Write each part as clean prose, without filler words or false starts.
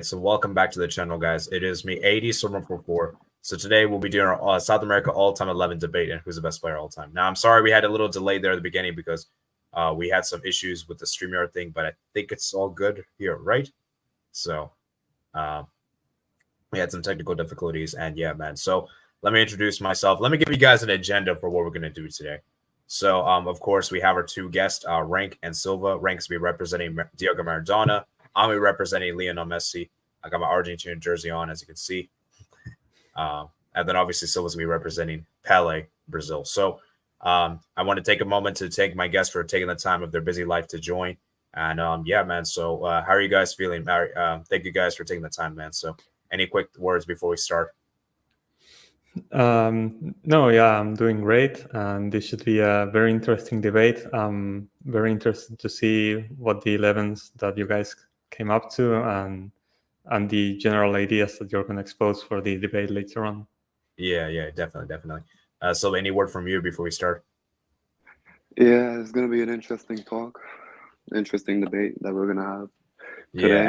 right, so welcome back to the channel, guys. It is me, 80 Storm44. So today we'll be doing our South America all-time 11 debate and who's the best player all time. Now, I'm sorry we had a little delay there at the beginning because we had some issues with the Streamyard thing, but I think it's all good here, right? So we had some technical difficulties, and yeah, man. So let me introduce myself. Let me give you guys an agenda for what we're going to do today. So, of course, we have our two guests, Rank and Silva. Rank's be representing Diego Maradona. I'll be representing Lionel Messi. I got my Argentine jersey on, as you can see. And then, obviously, Silva's going to be representing Pele, Brazil. So I want to take a moment to thank my guests for taking the time of their busy life to join. And, yeah, man, so how are you guys feeling? Thank you guys for taking the time, man. So any quick words before we start? No, yeah, I'm doing great, and this should be a very interesting debate. I'm very interested to see what the 11s that you guys came up to and the general ideas that you're going to expose for the debate later on. Yeah, definitely. So any word from you before we start? Yeah, it's going to be an interesting talk, interesting debate that we're going to have today.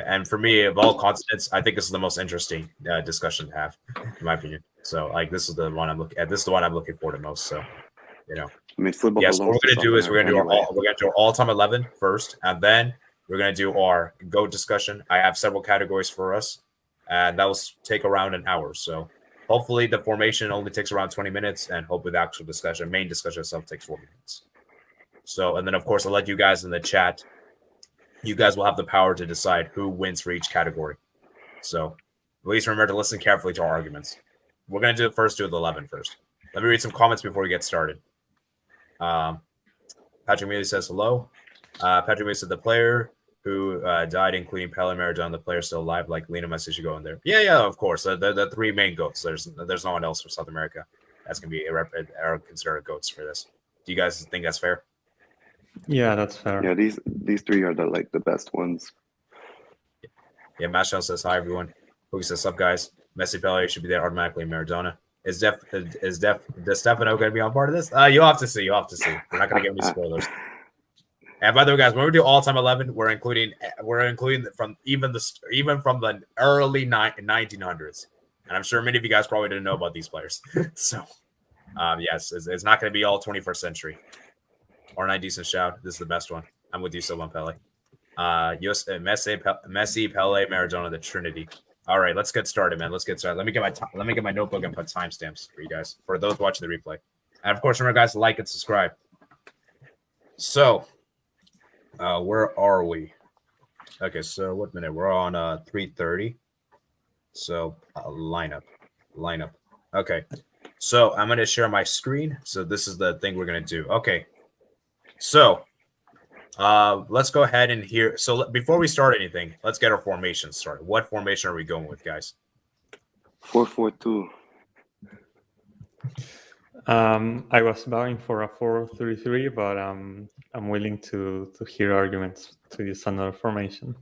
And for me, of all continents, I think this is the most interesting discussion to have, in my opinion. So, like, this is the one I'm looking at. This is the one I'm looking forward to most. So, you know, I mean, football. Yes, what we're gonna do is we're gonna do our all-time 11 first, and then we're gonna do our GOAT discussion. I have several categories for us, and that will take around an hour. So, hopefully, the formation only takes around 20 minutes, and hopefully, the actual discussion, main discussion itself, takes 40 minutes. So, and then of course, I'll let you guys in the chat. You guys will have the power to decide who wins for each category. So please remember to listen carefully to our arguments. We're going to do the 11 first. Let me read some comments before we get started. Patrick Mealy says hello. Patrick Mealy said the player who died, including Pele, Maradona, the player still alive, like Lionel Messi, should go in there. Yeah, of course. The three main GOATs. There's no one else for South America that's going to be considered GOATs for this. Do you guys think that's fair? Yeah, that's fair. Yeah, these three are the best ones. Yeah, Mashal says hi everyone. Who says up guys? Messi, Pele should be there automatically. Maradona is Stefano going to be on part of this? You'll have to see. We're not going to give any spoilers. And by the way, guys, when we do all-time 11, we're including from even from the early 1900s, and I'm sure many of you guys probably didn't know about these players. So, yes, it's not going to be all 21st century. Or 90s shout. This is the best one. I'm with you, Silva and Pele. Messi, Pele, Maradona, the Trinity. All right, let's get started, man. Let's get started. Let me get my notebook and put timestamps for you guys, for those watching the replay. And of course, remember, guys, to like and subscribe. So, where are we? Okay, so what minute? We're on 3:30. So lineup. Okay, so I'm gonna share my screen. So this is the thing we're gonna do. Okay. So, let's go ahead and hear. So before we start anything, let's get our formation started. What formation are we going with, guys? 4-4-2. I was vowing for a 4-3-3, but I'm willing to hear arguments to use another formation.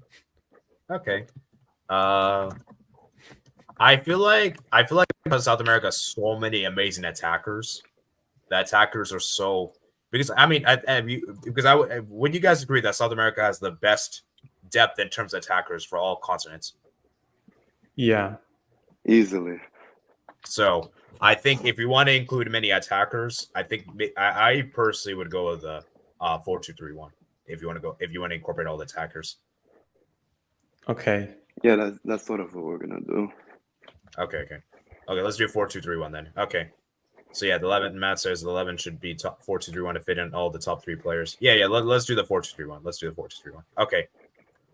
Okay. I feel like because South America has so many amazing attackers, the attackers are so. Because I mean, would you guys agree that South America has the best depth in terms of attackers for all continents? Yeah, easily. So I think if you want to include many attackers, I think I personally would go with the 4-2-3-1 if you want to incorporate all the attackers. Okay. Yeah, that's sort of what we're gonna do. Okay. Let's do 4-2-3-1 then. Okay. So yeah, the 11. Matt says the 11 should be 4-2-3-1 to fit in all the top three players. Yeah. Let's do the 4-2-3-1. Let's do the 4-2-3-1. Okay.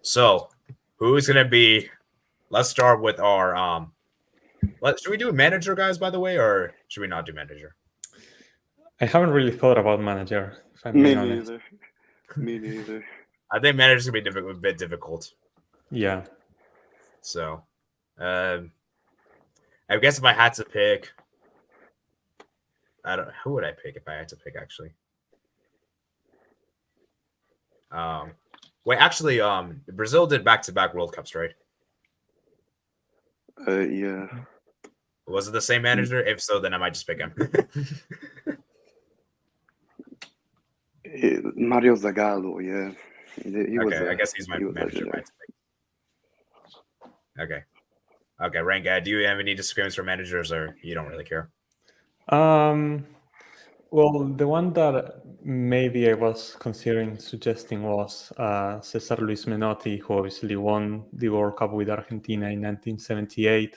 So who's gonna be? Let's start with our should we do a manager, guys? By the way, or should we not do manager? I haven't really thought about manager. If I'm Me being honest. neither. I think manager's gonna be a bit difficult. Yeah. So, I guess if I had to pick. Who would I pick if I had to pick actually? Wait, actually, Brazil did back-to-back World Cups, right? Yeah. Was it the same manager? If so, then I might just pick him. Mario Zagallo, yeah. I guess he's my manager. Okay. Rank, do you have any disagreements for managers, or you don't really care? Well, the one that maybe I was considering suggesting was Cesar Luis Menotti, who obviously won the World Cup with Argentina in 1978.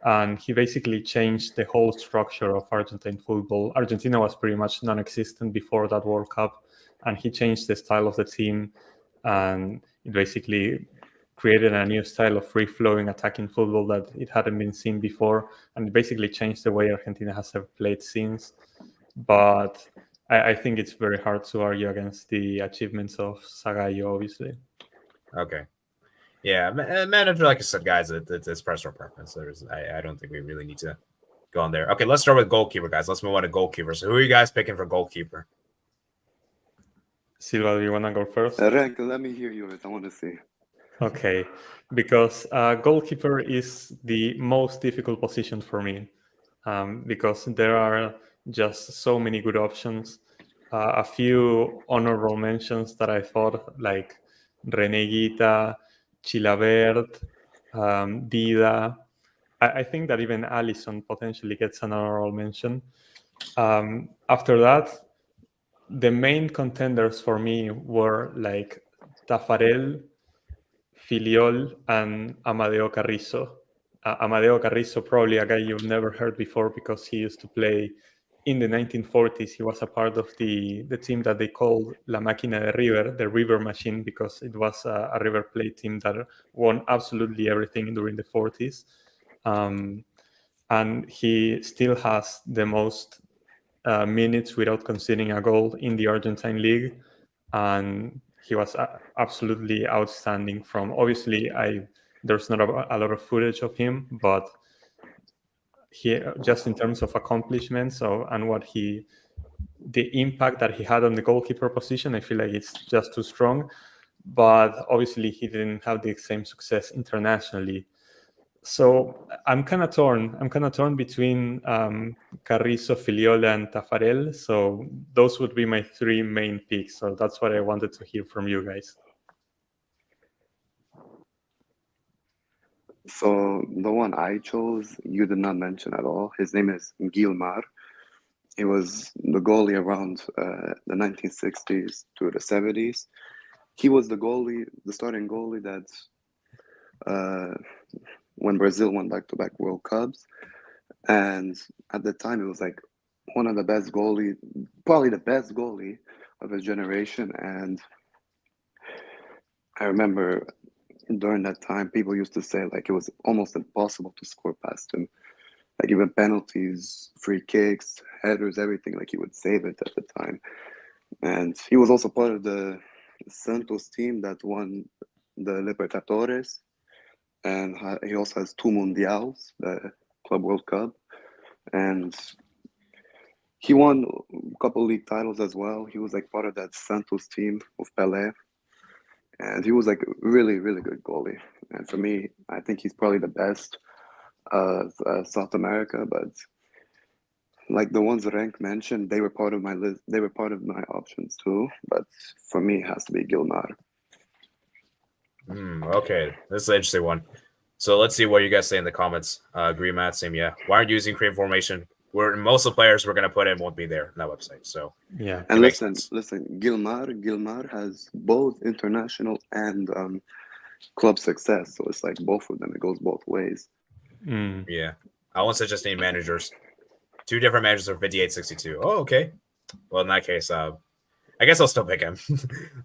And he basically changed the whole structure of Argentine football. Argentina was pretty much non-existent before that World Cup, and he changed the style of the team, and it basically created a new style of free-flowing attacking football that it hadn't been seen before, and it basically changed the way Argentina has ever played since. But I think it's very hard to argue against the achievements of Zagallo, obviously. Okay. Yeah, manager, like I said, guys, it's personal preference. I don't think we really need to go on there. Okay, let's start with goalkeeper, guys. Let's move on to goalkeeper. So who are you guys picking for goalkeeper? Silva, do you want to go first? Renk, let me hear yours. I want to see. Okay, because goalkeeper is the most difficult position for me, because there are just so many good options. A few honorable mentions that I thought, like Reneguita, Chilabert, Dida. I think that even Allison potentially gets an honorable mention. After that, the main contenders for me were like Tafarel, Filiol, and Amadeo Carrizo. Amadeo Carrizo, probably a guy you've never heard before because he used to play in the 1940s. He was a part of the team that they called La Máquina de River, the River Machine, because it was a River Plate team that won absolutely everything during the 40s. And he still has the most minutes without conceding a goal in the Argentine league. And he was absolutely outstanding. From obviously, there's not a lot of footage of him, but he just in terms of accomplishments and the impact that he had on the goalkeeper position, I feel like it's just too strong. But obviously, he didn't have the same success internationally. So I'm kind of torn. I'm kind of torn between Carrizo, Filiola, and Tafarel. So those would be my three main picks. So that's what I wanted to hear from you guys. So the one I chose, you did not mention at all. His name is Gilmar. He was the goalie around the 1960s to the 70s. He was the starting goalie that when Brazil won back-to-back World Cups. And at the time, it was like one of the best goalie, probably the best goalie of his generation. And I remember during that time, people used to say like it was almost impossible to score past him. Like even penalties, free kicks, headers, everything, like he would save it at the time. And he was also part of the Santos team that won the Libertadores. And he also has 2 Mundials, the Club World Cup. And he won a couple league titles as well. He was like part of that Santos team of Pelé. And he was like a really, really good goalie. And for me, I think he's probably the best of South America. But like the ones that Renk mentioned, they were part of my list. They were part of my options too. But for me, it has to be Gilmar. Okay, this is an interesting one. So let's see what you guys say in the comments. Agree, Matt, same, yeah. Why aren't you using cream formation? Most of the players we're going to put in won't be there on that website. So yeah. And listen, Gilmar has both international and club success. So it's like both of them. It goes both ways. Yeah. I won't just name managers. 2 different managers for 58-62. Oh, okay. Well, in that case, I guess I'll still pick him.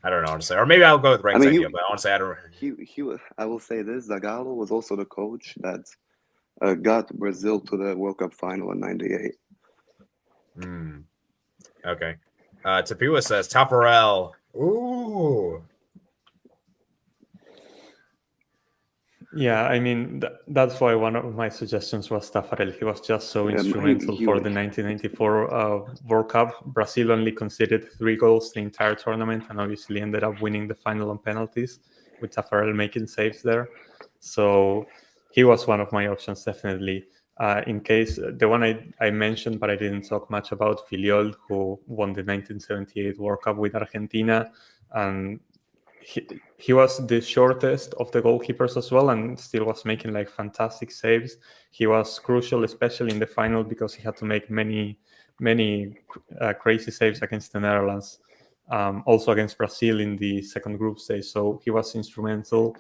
I don't know what to say. Or maybe I'll go with Rank's idea, but I want to say I don't. I will say this: Zagallo was also the coach that got Brazil to the World Cup final in '98. Okay. Tapua says Tafarel. Ooh. Yeah, I mean, that's why one of my suggestions was Tafarel. He was just so instrumental for the 1994 World Cup. Brazil only conceded 3 goals the entire tournament and obviously ended up winning the final on penalties with Tafarel making saves there. So he was one of my options, definitely. In case, the one I mentioned, but I didn't talk much about, Filiol, who won the 1978 World Cup with Argentina. And he was the shortest of the goalkeepers as well, and still was making like fantastic saves. He was crucial, especially in the final, because he had to make many crazy saves against the Netherlands, also against Brazil in the second group stage. So he was instrumental.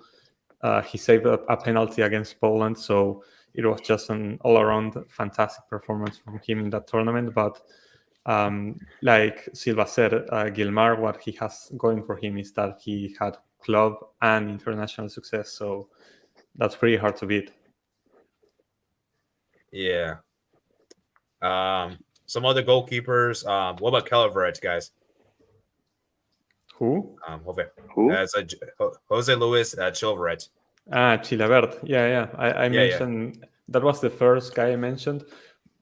He saved a penalty against Poland, so it was just an all-around fantastic performance from him in that tournament. But like Silva said, Gilmar, what he has going for him is that he had club and international success, so that's pretty hard to beat. Yeah. Some other goalkeepers. What about Kelleverage, guys? Who? Who? Jose Luis Chilveret. Chilabert. Yeah. I mentioned that was the first guy I mentioned.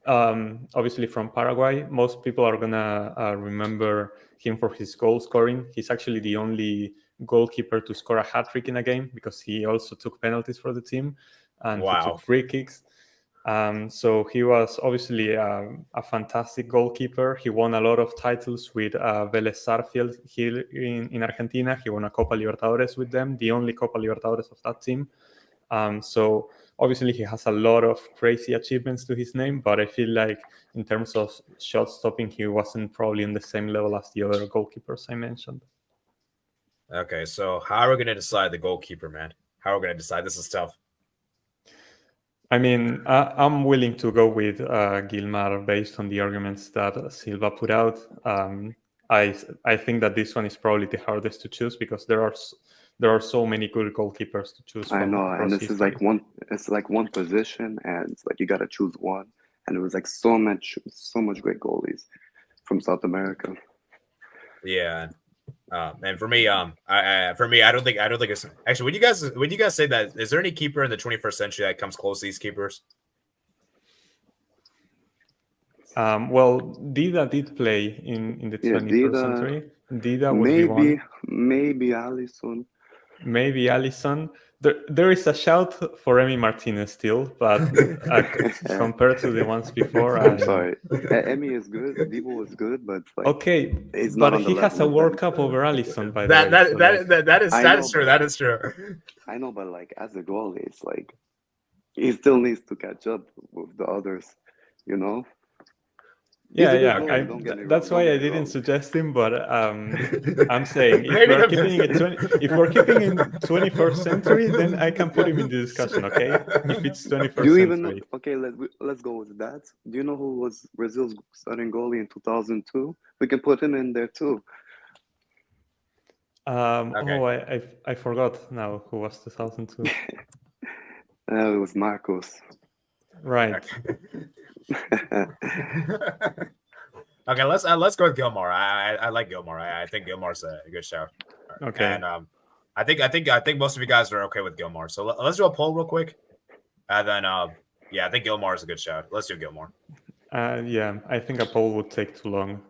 Obviously from Paraguay. Most people are gonna remember him for his goal scoring. He's actually the only goalkeeper to score a hat-trick in a game, because he also took penalties for the team and he took free kicks. So he was obviously a fantastic goalkeeper. He won a lot of titles with Vélez Sarsfield here in Argentina. He won a Copa Libertadores with them, the only Copa Libertadores of that team. So obviously he has a lot of crazy achievements to his name, but I feel like in terms of shot stopping, he wasn't probably on the same level as the other goalkeepers I mentioned. Okay, so how are we going to decide the goalkeeper, man? How are we going to decide? This is tough. I mean, I'm willing to go with Gilmar based on the arguments that Silva put out. I think that this one is probably the hardest to choose, because there are so many good goalkeepers to choose from. I know, and this history. is like one position, and it's like you gotta choose one. And it was like so much great goalies from South America. Yeah. And for me, I don't think it's actually. Would you guys say that? Is there any keeper in the 21st century that comes close to these keepers? Well, Dida did play in the 21st century. Dida would be one. Maybe Allison. Maybe Allison. There is a shout for Emi Martinez still, but compared to the ones before, I'm sorry. Emi is good. Divo was good, but like, okay, it's but not on he the has a level World Cup over Allison, by the way. That is true. That is true. I know, but like as a goalie, it's like he still needs to catch up with the others, you know. Yeah. That's why I didn't suggest him, but I'm saying if we're keeping in 21st century, then I can put him in the discussion. Okay, if it's 21st Do you century. even know? Okay, let's go with that. Do you know who was Brazil's starting goalie in 2002? We can put him in there too. Okay. Oh, I forgot now who was 2002. It was Marcos. Right. Okay, let's go with Gilmore. I like Gilmore. I think Gilmore's a good shout. Okay. And I think most of you guys are okay with Gilmore. So let's do a poll real quick. And then I think Gilmore is a good shout. Let's do Gilmore. Yeah, I think a poll would take too long.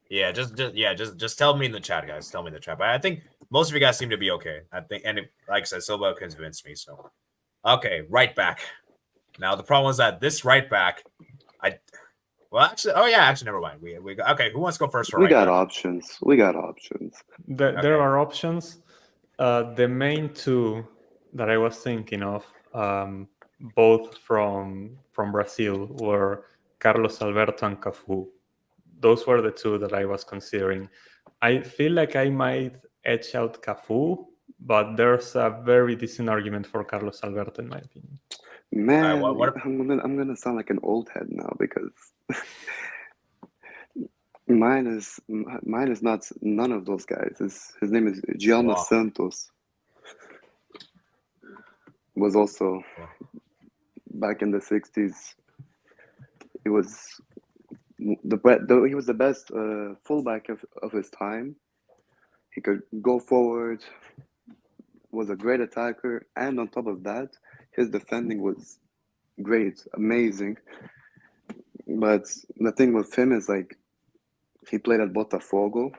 Yeah, just tell me in the chat, guys. Tell me in the chat. But I think most of you guys seem to be okay. I think, and like I said, Silva convinced me. So, okay, right back. Now the problem is that this right back, actually, never mind. We okay. Who wants to go first? We got options. There are options. The main two that I was thinking of, both from Brazil, were Carlos Alberto and Cafu. Those were the two that I was considering. I feel like I might edge out Cafu, but there's a very decent argument for Carlos Alberto in my opinion. Man, I'm gonna sound like an old head now, because mine is not none of those guys. His name is Gianna Santos. Was also back in the 60s. He was the best fullback of his time. He could go forward, was a great attacker, and on top of that, his defending was great, amazing. But the thing with him is, like, he played at Botafogo,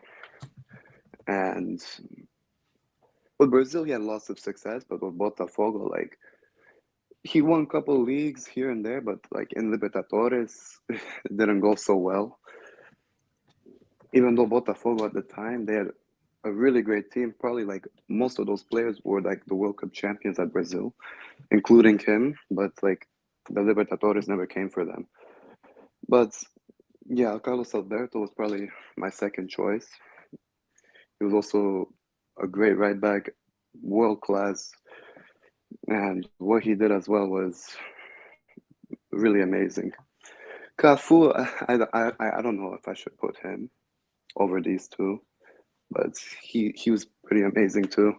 and with Brazil he had lots of success, but with Botafogo, like, he won a couple leagues here and there, but like in Libertadores, it didn't go so well. Even though Botafogo at the time, they had a really great team. Probably like most of those players were like the World Cup champions at Brazil, including him. But like the Libertadores never came for them. But yeah, Carlos Alberto was probably my second choice. He was also a great right back, world class, and what he did as well was really amazing. Cafu, I don't know if I should put him over these two, but he was pretty amazing too.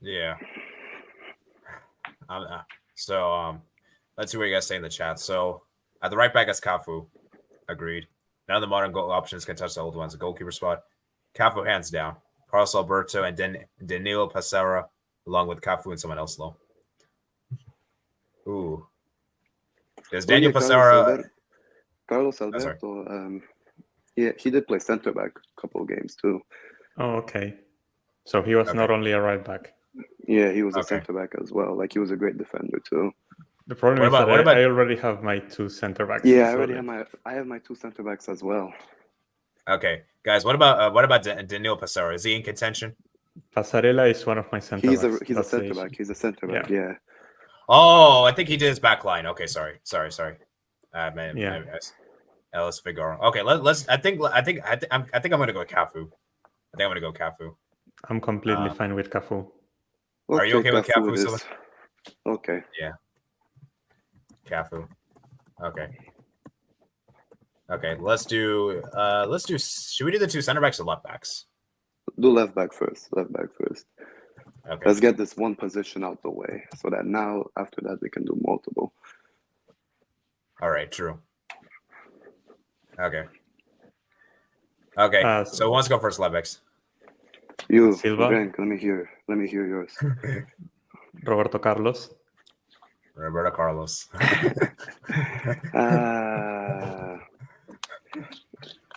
Yeah. So let's see what you guys say in the chat. So at the right back, it's Cafu. Agreed. None of the modern goal options can touch the old ones. A goalkeeper spot, Cafu hands down. Carlos Alberto and Danilo Passera, along with Cafu and someone else low. Ooh. There's Daniel Passera. Carlos Alberto, yeah, he did play center back a couple of games too. Oh, okay. So he was not only a right back. Yeah, he was a center back as well. Like he was a great defender too. The problem is that I already have my two center backs. Yeah, I have my two center backs as well. Okay, guys, what about Danilo Passera? Is he in contention? Passarella is one of my center backs. He's a center back. He's a center back. Yeah. Oh, I think he did his back line. Okay, sorry. Ellis Figueroa. Okay, let's. I think I'm gonna go with Cafu. I'm completely fine with Cafu. Are you okay with Cafu? Okay. Yeah. Cafu. Okay. Let's do. Should we do the two center backs or left backs? Do left back first. Okay. Let's get this one position out the way, so that now after that we can do multiple. All right. True. Okay. So who wants to go first, left backs? You, Silva. Frank, let me hear yours. Roberto Carlos.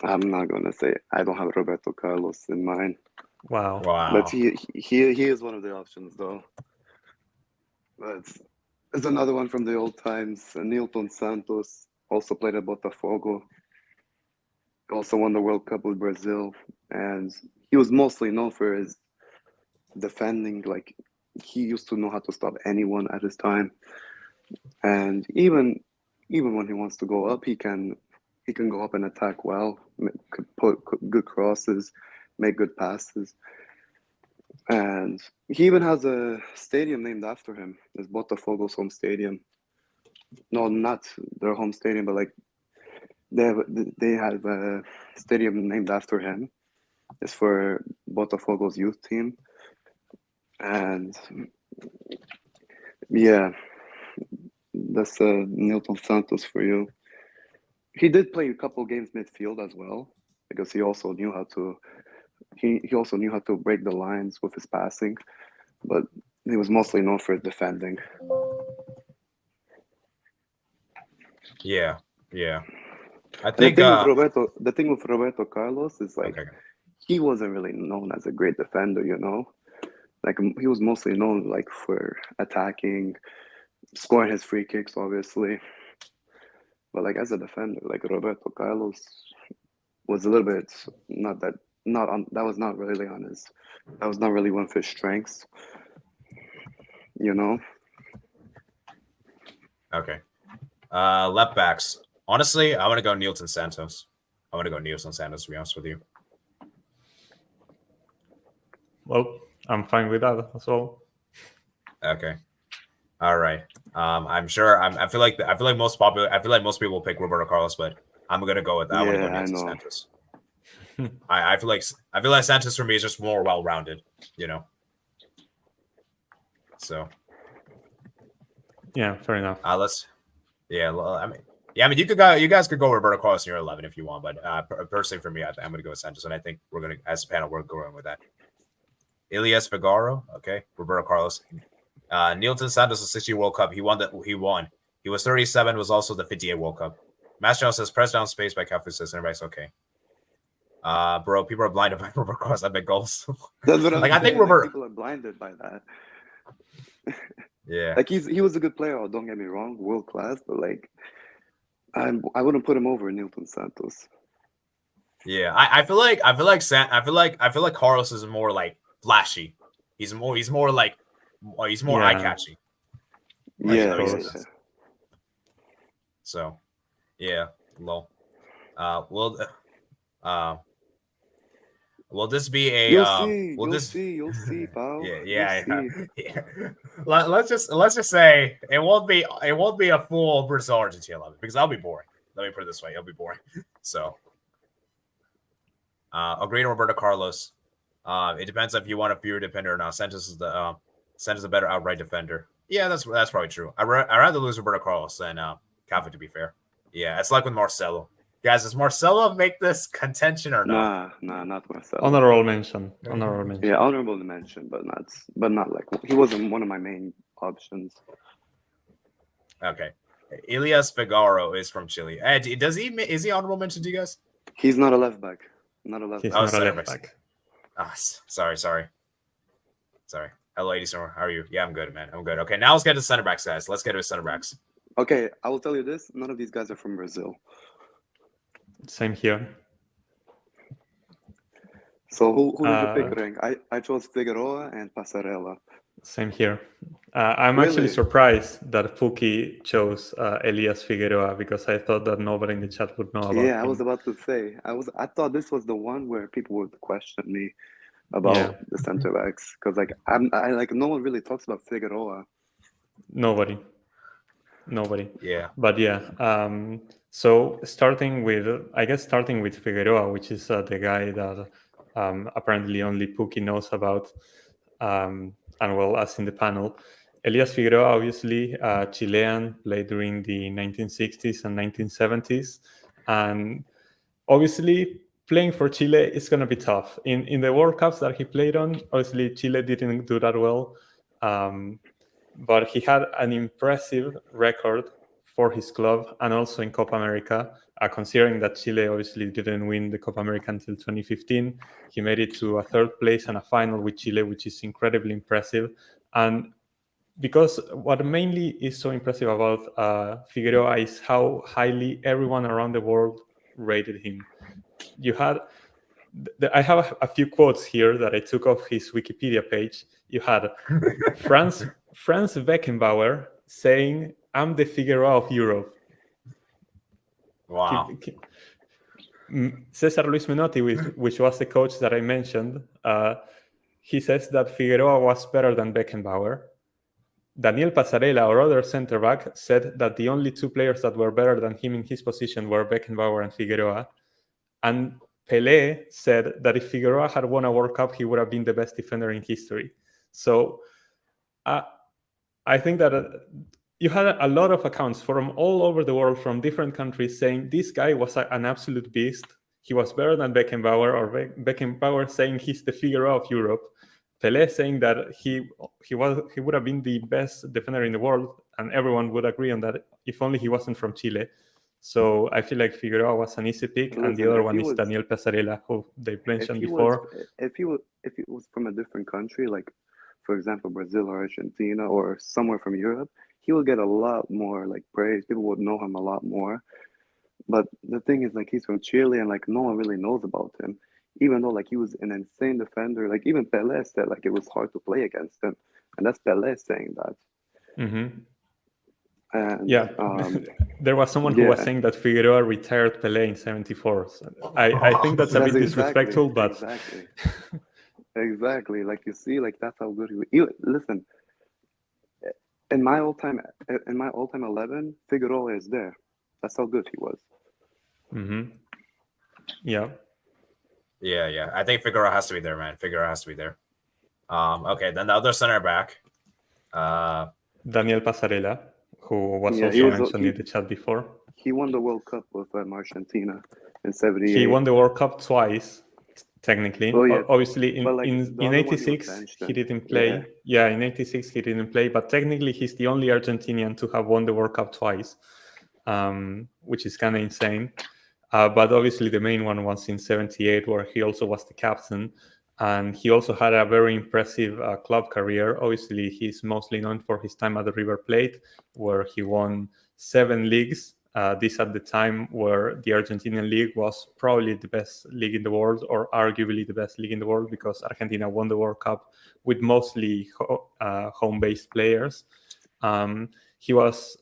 I'm not gonna say it. I don't have Roberto Carlos in mind. Wow. But he is one of the options though. But there's another one from the old times. Nilton Santos also played at Botafogo. Also won the World Cup with Brazil, and he was mostly known for his defending. Like he used to know how to stop anyone at his time, and even when he wants to go up, he can go up and attack well, put good crosses, make good passes, and he even has a stadium named after him. It's Botafogo's home stadium. No, not their home stadium, but like they have a stadium named after him. It's for Botafogo's youth team, and yeah, that's Nilton Santos for you. He did play a couple games midfield as well, because he also knew how to. He also knew how to break the lines with his passing, but he was mostly known for his defending. Yeah. I think the thing with Roberto Carlos is like he wasn't really known as a great defender, you know. Like he was mostly known like for attacking, scoring his free kicks, obviously. But like as a defender, like Roberto Carlos was a little bit that was not really one of his strengths, you know. Okay. Left backs. Honestly, I want to go Nilton Santos. To be honest with you. Well, I'm fine with that as well. Okay. All right. I feel like most people will pick Roberto Carlos, but I'm gonna go with that. I want to go Nilton Santos. I feel like Santos for me is just more well-rounded, you know. So. Yeah, fair enough. I mean, you guys could go Roberto Carlos in your 11 if you want, but personally for me, I'm going to go with Sanchez, and I think we're going to, as a panel, we're going with that. Elias Figueroa, okay, Roberto Carlos, Nilton Santos, the 60 World Cup, he won. He was 37, was also the 58 World Cup. Master says press down space by Cafu says everybody's okay. Bro, people are blinded by Roberto Carlos. I bet goals. That's what I think Roberto. People are blinded by that. Yeah, like he was a good player. Don't get me wrong, world class, but like. I wouldn't put him over Nilton Santos. Yeah, I feel like Carlos is more like flashy. He's more like Yeah. eye catching. Yeah, course. yeah, yeah. So, yeah, lol. Will this be a? You'll see, pal. Yeah. You'll see. Yeah. Let's just say it won't be a full Brazil Argentina 11 because that'll be boring. Let me put it this way, it'll be boring. So, agreed, Roberto Carlos. It depends if you want a fewer defender or not. Santos is a better outright defender. Yeah, that's probably true. I'd rather lose Roberto Carlos than Cafu, to be fair. Yeah, it's like with Marcelo. Guys, does Marcelo make this contention or not? Nah, not Marcelo. Honorable mention. Yeah, honorable mention, but not like he wasn't one of my main options. Okay, Elias Figaro is from Chile. Is he honorable mention to you guys? He's not a left back. Not a left He's back. not a center left back. back. Oh, sorry. Hello, Edison. How are you? Yeah, I'm good, man. I'm good. Okay, now let's get to center backs, guys. Let's get to center backs. Okay, I will tell you this: none of these guys are from Brazil. Same here. So who did you pick, Ring? I chose Figueroa and Passarella. Same here. I'm actually Really? surprised that Puki chose Elias Figueroa because I thought that nobody in the chat would know about him. Yeah, I was about to say. I thought this was the one where people would question me about the center backs because I no one really talks about Figueroa. Nobody. Yeah. But yeah. So starting with Figueroa, which is the guy that apparently only Puki knows about, and well, as in the panel, Elias Figueroa, obviously Chilean, played during the 1960s and 1970s, and obviously playing for Chile is going to be tough. In the World Cups that he played on, obviously Chile didn't do that well, but he had an impressive record for his club and also in Copa America. Considering that Chile obviously didn't win the Copa America until 2015, he made it to a third place and a final with Chile, which is incredibly impressive. And because what mainly is so impressive about Figueroa is how highly everyone around the world rated him. I have a few quotes here that I took off his Wikipedia page. You had Franz Beckenbauer saying, "I'm the Figueroa of Europe." Wow. Cesar Luis Menotti, which was the coach that I mentioned, he says that Figueroa was better than Beckenbauer. Daniel Passarella, our other center back, said that the only two players that were better than him in his position were Beckenbauer and Figueroa. And Pelé said that if Figueroa had won a World Cup, he would have been the best defender in history. So I think that you had a lot of accounts from all over the world, from different countries, saying this guy was an absolute beast. He was better than Beckenbauer, or Beckenbauer saying he's the Figueroa of Europe. Pelé saying that he would have been the best defender in the world, and everyone would agree on that if only he wasn't from Chile. So I feel like Figueroa was an easy pick, and the other one is Daniel Passarella, who they mentioned before. If he was from a different country, like for example Brazil or Argentina or somewhere from Europe, he would get a lot more like praise. People would know him a lot more. But the thing is, like, he's from Chile, and like no one really knows about him. Even though like he was an insane defender, like even Pelé said like it was hard to play against him, and that's Pelé saying that. Mm-hmm. And yeah, there was someone who was saying that Figueroa retired Pelé in '74. So I think that's a bit disrespectful, but exactly. Like you see, like that's how good he was. Listen, in my all-time 11, Figueroa is there. That's how good he was. Mm-hmm. Yeah. Yeah. I think Figueroa has to be there, man. Figueroa has to be there. Okay, then the other center back, Daniel Passarella, who was also mentioned in the chat before. He won the World Cup with Argentina in '78. He won the World Cup twice, technically. Oh, yeah. Obviously, in '86 he didn't play. Yeah, in '86 he didn't play, but technically he's the only Argentinian to have won the World Cup twice, which is kind of insane. But obviously the main one was in '78, where he also was the captain. And he also had a very impressive club career. Obviously, he's mostly known for his time at the River Plate, where he won 7 leagues This at the time where the Argentinian league was probably the best league in the world, or arguably the best league in the world, because Argentina won the World Cup with mostly home-based players. He was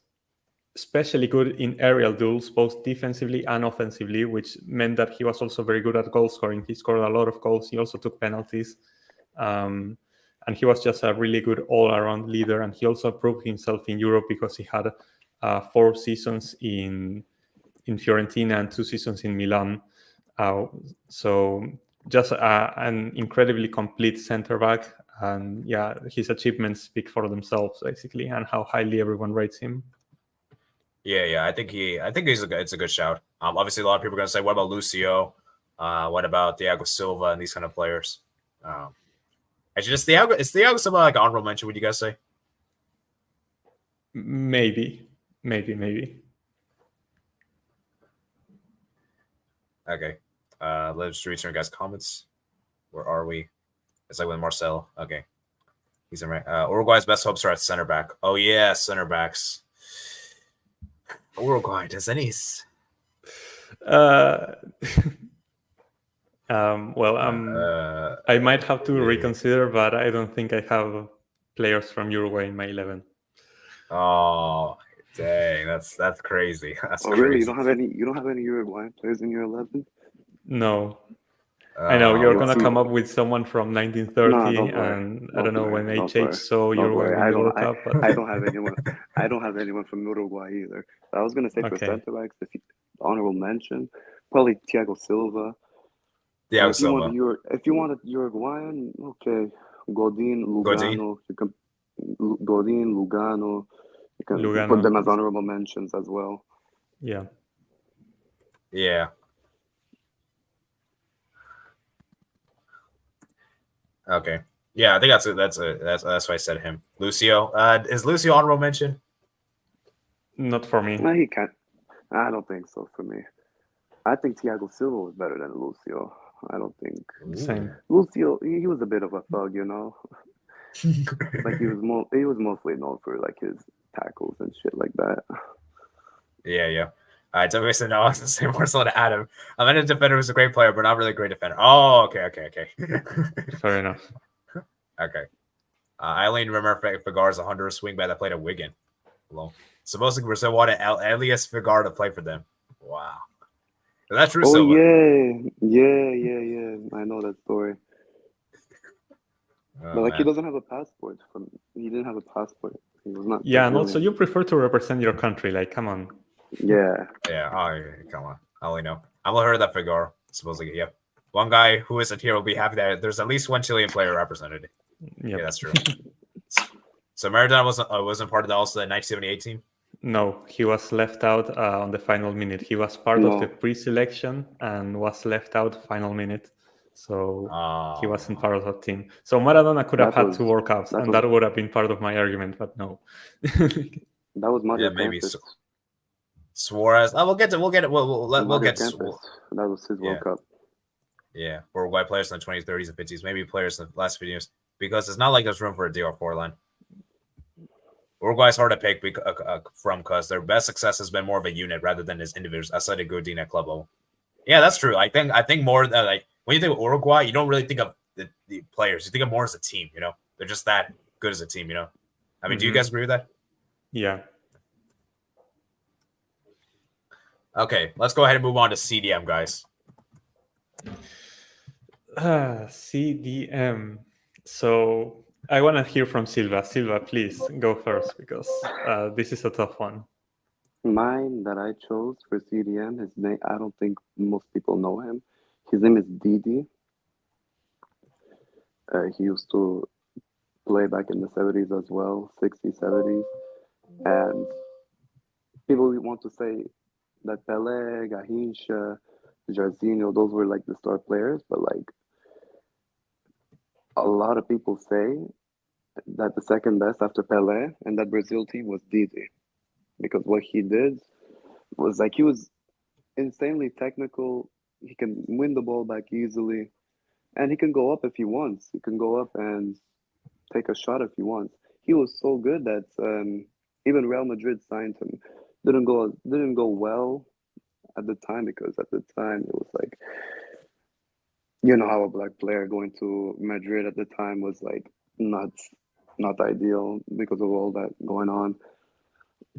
especially good in aerial duels, both defensively and offensively, which meant that he was also very good at goal scoring. He scored a lot of goals. He also took penalties. And he was just a really good all-around leader. And he also proved himself in Europe because he had 4 seasons in Fiorentina and 2 seasons in Milan. So just an incredibly complete center back. And yeah, his achievements speak for themselves, basically, and how highly everyone rates him. Yeah. I think it's a good shout. Obviously, a lot of people are going to say, what about Lucio? What about Thiago Silva and these kind of players? Actually, is Thiago Silva like honorable mention, would you guys say? Maybe. Okay. Let's read some guys' comments. Where are we? It's like with Marcel. Okay. He's in right. Uruguay's best hopes are at center back. Oh yeah, center backs. Uruguay, does any? I might have to reconsider, but I don't think I have players from Uruguay in my 11. Oh, dang, that's crazy. That's crazy. Really? You don't have any Uruguayan players in your 11? No. I know you're gonna come up with someone from 1930, and I don't know when they changed. So Uruguay win the World Cup. But... I don't have anyone. I don't have anyone from Uruguay either. I was gonna say for center backs, honorable mention, probably Thiago Silva. Thiago Silva. If you want a Uruguayan, okay, Godin, Lugano. Godin, Lugano. You can put them as honorable mentions as well. Yeah. Okay. Yeah, I think that's why I said him. Lucio. Is Lucio honorable mention? Not for me. No, he can't. I don't think so for me. I think Thiago Silva was better than Lucio. I don't think. Same. Lucio, he was a bit of a thug, you know. Like he was mostly known for like his tackles and shit like that. Yeah. So basically, no, I was the same Marcel to Adam. I'm in a defender who's a great player, but not really a great defender. Oh, okay. Fair enough. Okay. I only remember Figar's a Honduras swingback that played at Wigan. Hello. Supposedly Brazil wanted Elias Figar to play for them. Wow. Is that true, Silva? Yeah. I know that story. But he doesn't have a passport. He didn't have a passport. He was not. Yeah, and also you prefer to represent your country. Like, come on. Yeah. Oh, yeah, come on. I only know. I've only heard that Figar. Supposedly, yep. One guy who isn't here will be happy that there's at least one Chilean player represented. Yep. Yeah, that's true. So Maradona wasn't part of the 1978 team? No, he was left out on the final minute. He was part of the pre-selection and was left out final minute. So he wasn't part of that team. So Maradona could have had 2 World Cups, and that would have been part of my argument, but no. That was Mario maybe Campos. Suarez. We'll get to. We'll get to. We'll get to. That was his World Cup. Yeah, Uruguay players in the 20s, 30s, and 50s. Maybe players in the last few years, because it's not like there's room for a DR4 line. Uruguay's hard to pick from because their best success has been more of a unit rather than as individuals outside of Godin at club level. Yeah, that's true. I think more like when you think of Uruguay, you don't really think of the players. You think of more as a team. You know, they're just that good as a team. You know, I mean, do you guys agree with that? Yeah. Okay, let's go ahead and move on to CDM, guys. CDM. So I want to hear from Silva. Silva, please go first because this is a tough one. Mine that I chose for CDM, his name, I don't think most people know him. His name is Didi. He used to play back in the 70s as well, 60s, 70s. And people want to say that Pelé, Garrincha, Jairzinho, those were like the star players, but like a lot of people say that the second best after Pelé and that Brazil team was Didi. Because what he did was like he was insanely technical. He can win the ball back easily. And he can go up if he wants. He can go up and take a shot if he wants. He was so good that even Real Madrid signed him. Didn't go well at the time, because at the time it was like, how a black player going to Madrid at the time was like not ideal because of all that going on.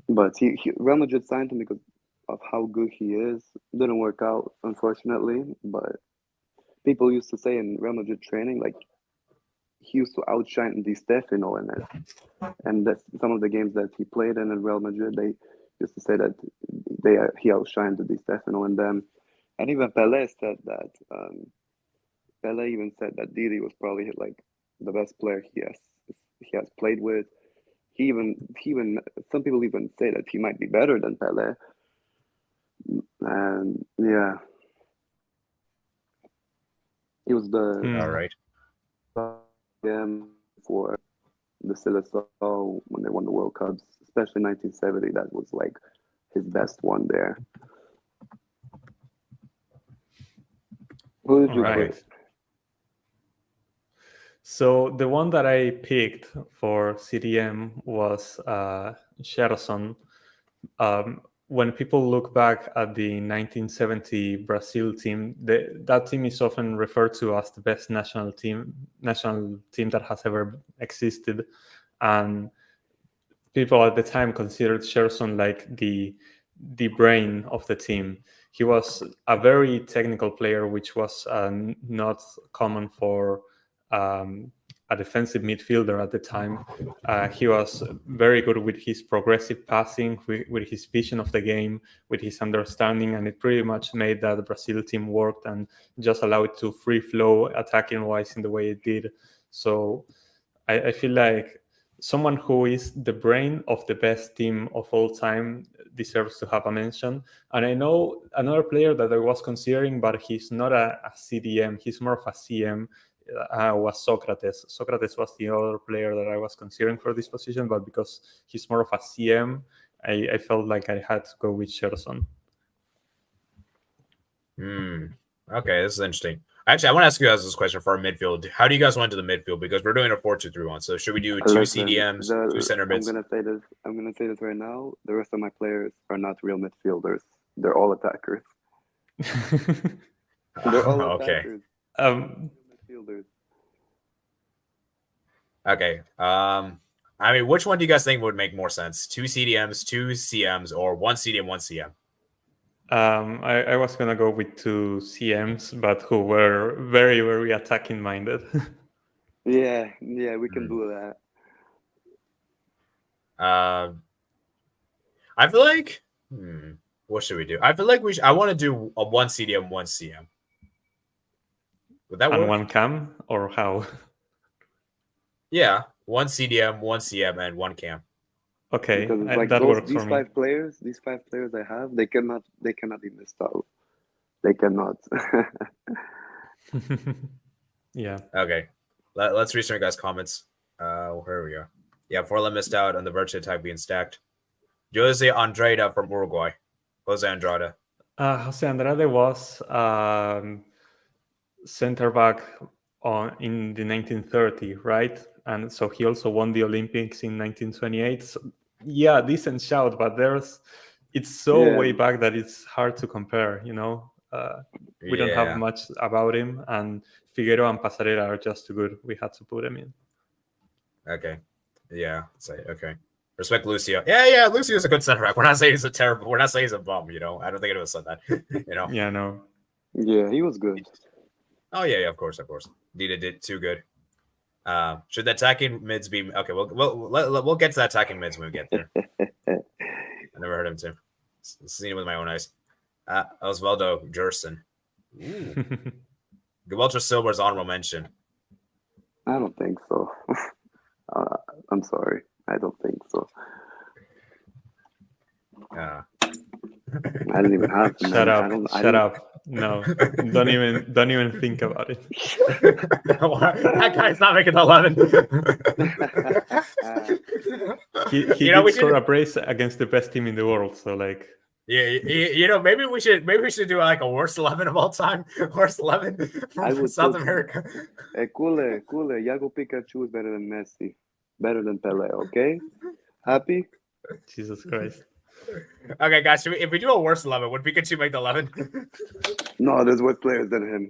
But Real Madrid signed him because of how good he is. Didn't work out, unfortunately. But people used to say in Real Madrid training, like, he used to outshine Di Stefano in it. And that's some of the games that he played in Real Madrid. They used to say that he outshined Di Stefano in them. And even Pelé said that. Pelé even said that Didi was probably like the best player he has played with. He even some people even say that he might be better than Pelé. And yeah, he was the All right. For the Seleção when they won the World Cups, especially 1970. That was like his best one there. Who did you pick? So the one that I picked for CDM was Sherson. When people look back at the 1970 Brazil team, that team is often referred to as the best national team that has ever existed, and people at the time considered Sherson like the brain of the team. He was a very technical player, which was not common for a defensive midfielder at the time. He was very good with his progressive passing, with his vision of the game, with his understanding, and it pretty much made that the Brazil team worked and just allowed it to free flow attacking-wise in the way it did. So I feel like someone who is the brain of the best team of all time deserves to have a mention. And I know another player that I was considering, but he's not a CDM, he's more of a CM, was Socrates. Socrates was the other player that I was considering for this position, but because he's more of a CM, I felt like I had to go with Sherson. Okay, this is interesting. Actually, I want to ask you guys this question for our midfield. How do you guys want to the midfield? Because we're doing a 4-2-3-1. So should we do two CDMs, two center mids? I'm gonna say this right now. The rest of my players are not real midfielders. They're all attackers. They're all attackers. Midfielders. Okay. I mean, which one do you guys think would make more sense? Two CDMs, two CMs, or one CDM, one CM? I was gonna go with two CMs, but who were very, very attacking minded. yeah, we can do that. I feel like, what should we do? I feel like I want to do a one CDM, one CM. Would that work? And one cam, or how? Yeah, one CDM, one CM, and one cam. Okay, because like that works these for five me. players, I have, they cannot be missed out. They cannot. Yeah. Okay, let's read some of you guys' comments. Here we go. Yeah, Forlan missed out on the virtue attack being stacked. Jose Andrada from Uruguay. Jose Andrada. Jose Andrade was center back in the 1930, right? And so he also won the Olympics in 1928. So, yeah, decent shout, but it's so way back that it's hard to compare, We don't have much about him, and Figueroa and Pasarela are just too good. We had to put him in. Okay. Yeah. Okay. Respect Lucio. Yeah. Lucio's a good center back. We're not saying he's a terrible. We're not saying he's a bum. I don't think anyone said that. Yeah. No. Yeah, he was good. Oh yeah. Of course. Dita did too good. Should the attacking mids be okay? We'll get to that attacking mids when we get there. I never heard him too. Seen him with my own eyes. Osvaldo Jerson. Walter Silver's honorable mention. I don't think so. I'm sorry. I don't think so. I didn't even have to. Shut up. No, don't even think about it. That guy's not making the 11. He did score a brace against the best team in the world. So like, yeah, maybe we should do like a worst 11 of all time. Worst 11 from South America. Cool. Iago Pikachu is better than Messi, better than Pelé. Okay, happy. Jesus Christ. Okay, guys, if we do a worse 11, would Pikachu make the 11? No, there's worse players than him.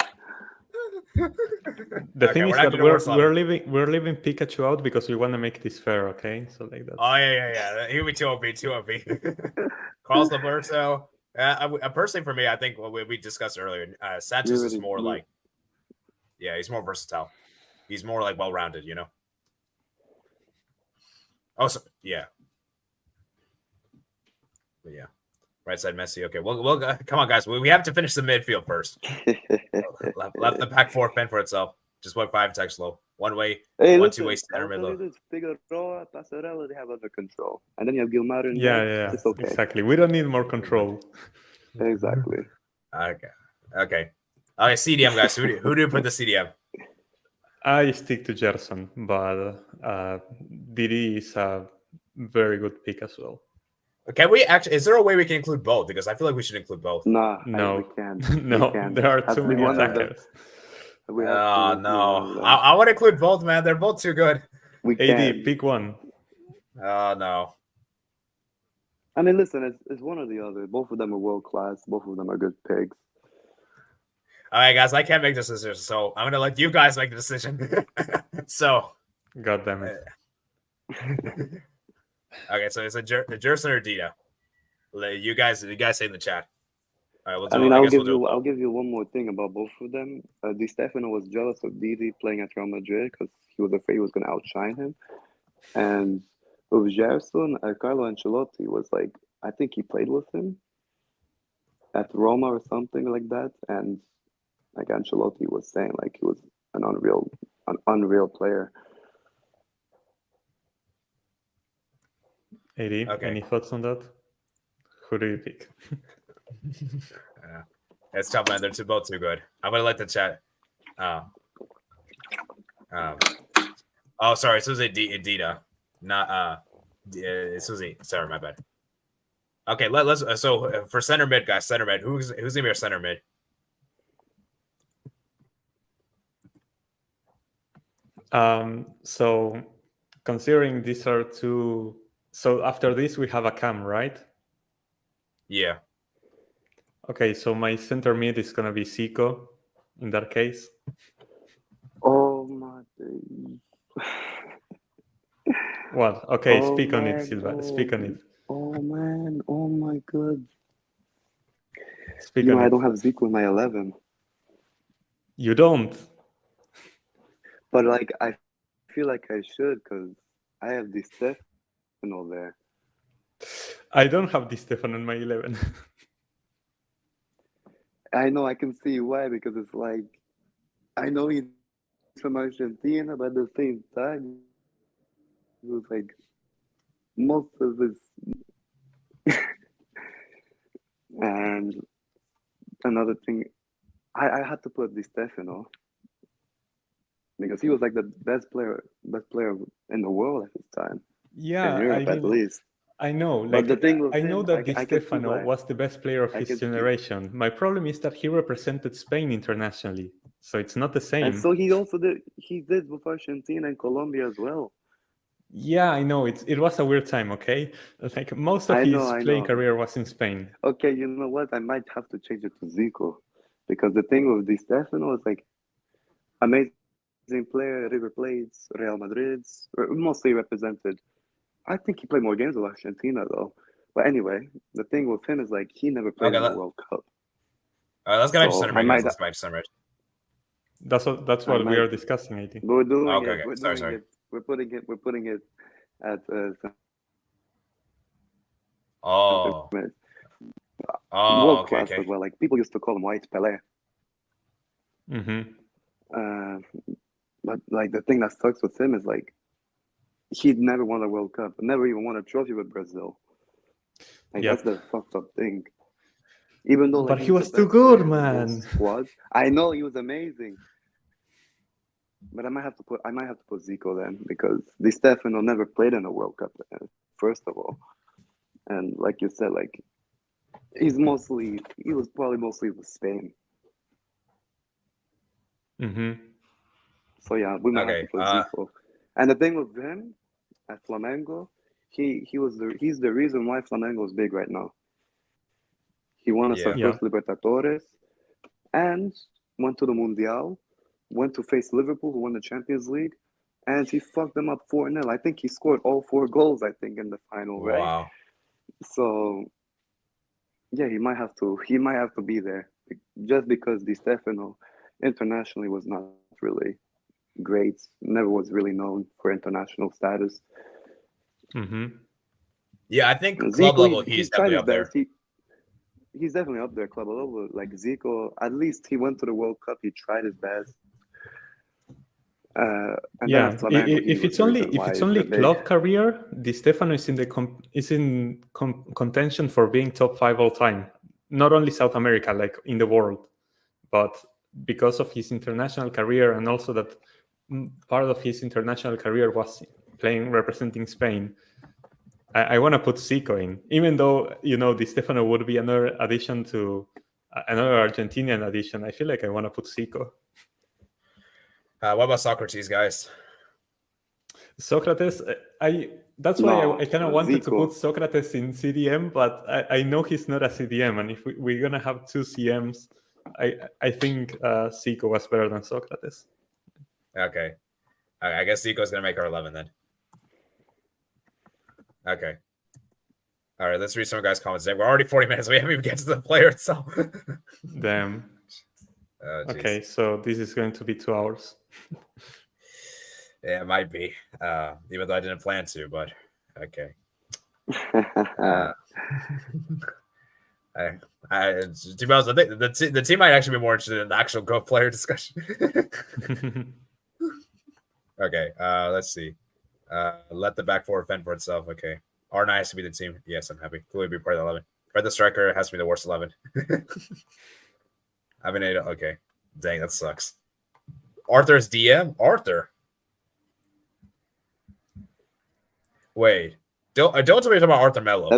The Okay, thing we're is not that doing a worse 11. we're leaving Pikachu out because we want to make this fair, okay? So like that. Oh yeah. Here we 2OP, 2OP. Carlos Alberto. Personally, for me, I think what we discussed earlier, Sanchez is more like, yeah, he's more versatile. He's more like well-rounded, you know. Also, yeah. But yeah. Right side Messi. Okay, we'll come on, guys. We have to finish the midfield first. left the pack four fend for itself. Just went 5 text low. One way, Hey, one listen, two-way center I'll tell mid you this: Figueroa, Passarella, they have under control, and then you have Gilmar in Yeah, there. yeah, It's okay. exactly. We don't need more control. Exactly. Okay. CDM guys. Who do you put the CDM? I stick to Gerson, but Didi is a very good pick as well. Can we actually? Is there a way we can include both? Because I feel like we should include both. Nah, No, we can't. no, We can't. there are Has too to be many one of them. attackers. We have to include one of No, them. I want to include both, man. They're both too good. We AD, can't. pick one. Oh no. I mean, listen, it's one or the other. Both of them are world class. Both of them are good picks. All right, guys. I can't make this decision, so I'm gonna let you guys make the decision. So. God damn it. Okay, so it's a Jerson or Dita. You guys say in the chat. All right, we'll do. I mean, I'll I'll give you one more thing about both of them. Di Stefano was jealous of Didi playing at Real Madrid because he was afraid he was going to outshine him. And with Gerson, Carlo Ancelotti was like, I think he played with him at Roma or something like that. And like Ancelotti was saying, like he was an unreal player. AD, any thoughts on that? Who do you pick? It's tough, man. They're both too good. I'm gonna let the chat. Oh, sorry. This was Dita, not this was sorry, my bad. Okay, let's. So for center mid, guys, center mid. Who's gonna be our center mid? So considering these are two. So after this, we have a cam, right? Yeah. Okay, so my center mid is gonna be Zico in that case. Oh my God. What? Okay, speak on it, Silva. Speak on it. Oh man! Oh my God! Speak on it. I don't have Zico in my 11. You don't. But like, I feel like I should because I have Di Stefano there. I don't have Di Stefano in my 11. I know, I can see why, because it's like, I know he's from Argentina, but at the same time, it was like most of his. And another thing, I had to put Di Stefano because he was like the best player in the world at this time. Yeah, in Europe, at least. I know. But Like, the thing with I know him, that Di I can see Stefano why. was the best player of his generation. My problem is that he represented Spain internationally, so it's not the same. And so he did with Argentina and Colombia as well. Yeah, I know. It was a weird time, okay? Like, most of his playing career was in Spain. Okay, you know what? I might have to change it to Zico. Because the thing with Di Stefano is like amazing player, River Plates, Real Madrid's, mostly represented. I think he played more games with Argentina though. But anyway, the thing with him is like he never played in the World Cup. All right, let's go back to center mid. Let's go back to center mid. That's what we are discussing, I think. We're doing it. Okay. We're Sorry. it. We're putting it at World class as well. Like people used to call him White Pelé. Mm-hmm. But like the thing that sucks with him is like he'd never won a World Cup, never even won a trophy with Brazil. Like that's the fucked up thing. Even though, like, but he was too good, man. Squad. I know he was amazing. But I might have to put Zico then because Di Stefano never played in a World Cup, first of all. And like you said, like he was probably mostly with Spain. Mm-hmm. So yeah, we might have to put Zico. And the thing with him at Flamengo, He's the reason why Flamengo is big right now. He won us our Yeah. first Libertadores and went to the Mundial, went to face Liverpool, who won the Champions League, and he fucked them up 4-0. I think he scored all 4 goals, I think, in the final, right? Wow. So yeah, he might have to be there just because Di Stefano internationally was not really great, never was really known for international status. Yeah, I think club Zico, level, he's tried definitely his up there. best. He's definitely up there, club level. Like Zico, at least he went to the World Cup. He tried his best. And then at Flamengo, if it's only club career, Di Stefano is in contention for being top 5 all time. Not only South America, like in the world, but because of his international career, and also that part of his international career was representing Spain. I want to put Zico in, even though Di Stefano would be another addition to another Argentinian addition. I feel like I want to put Zico. What about Socrates, guys? Socrates, that's why I kind of wanted to put Socrates in CDM, but I know he's not a CDM, and if we're gonna have 2 CMs, I think Zico was better than Socrates. Okay, I guess Zico's gonna make our 11 then. Okay. All right, let's read some guys' comments. We're already 40 minutes. We haven't even get to the player itself. Damn. Oh, okay, so this is going to be 2 hours. Yeah, it might be. Even though I didn't plan to, but okay. To be honest, I think the team might actually be more interested in the actual Go player discussion. Okay, let's see. Let the back 4 fend for itself. Okay. R9 has to be the team. Yes, I'm happy. Clearly be part of the 11. Fred the striker has to be the worst 11. I mean, okay. Dang, that sucks. Arthur's DM? Arthur? Wait. Don't tell me you're talking about Arthur Mello.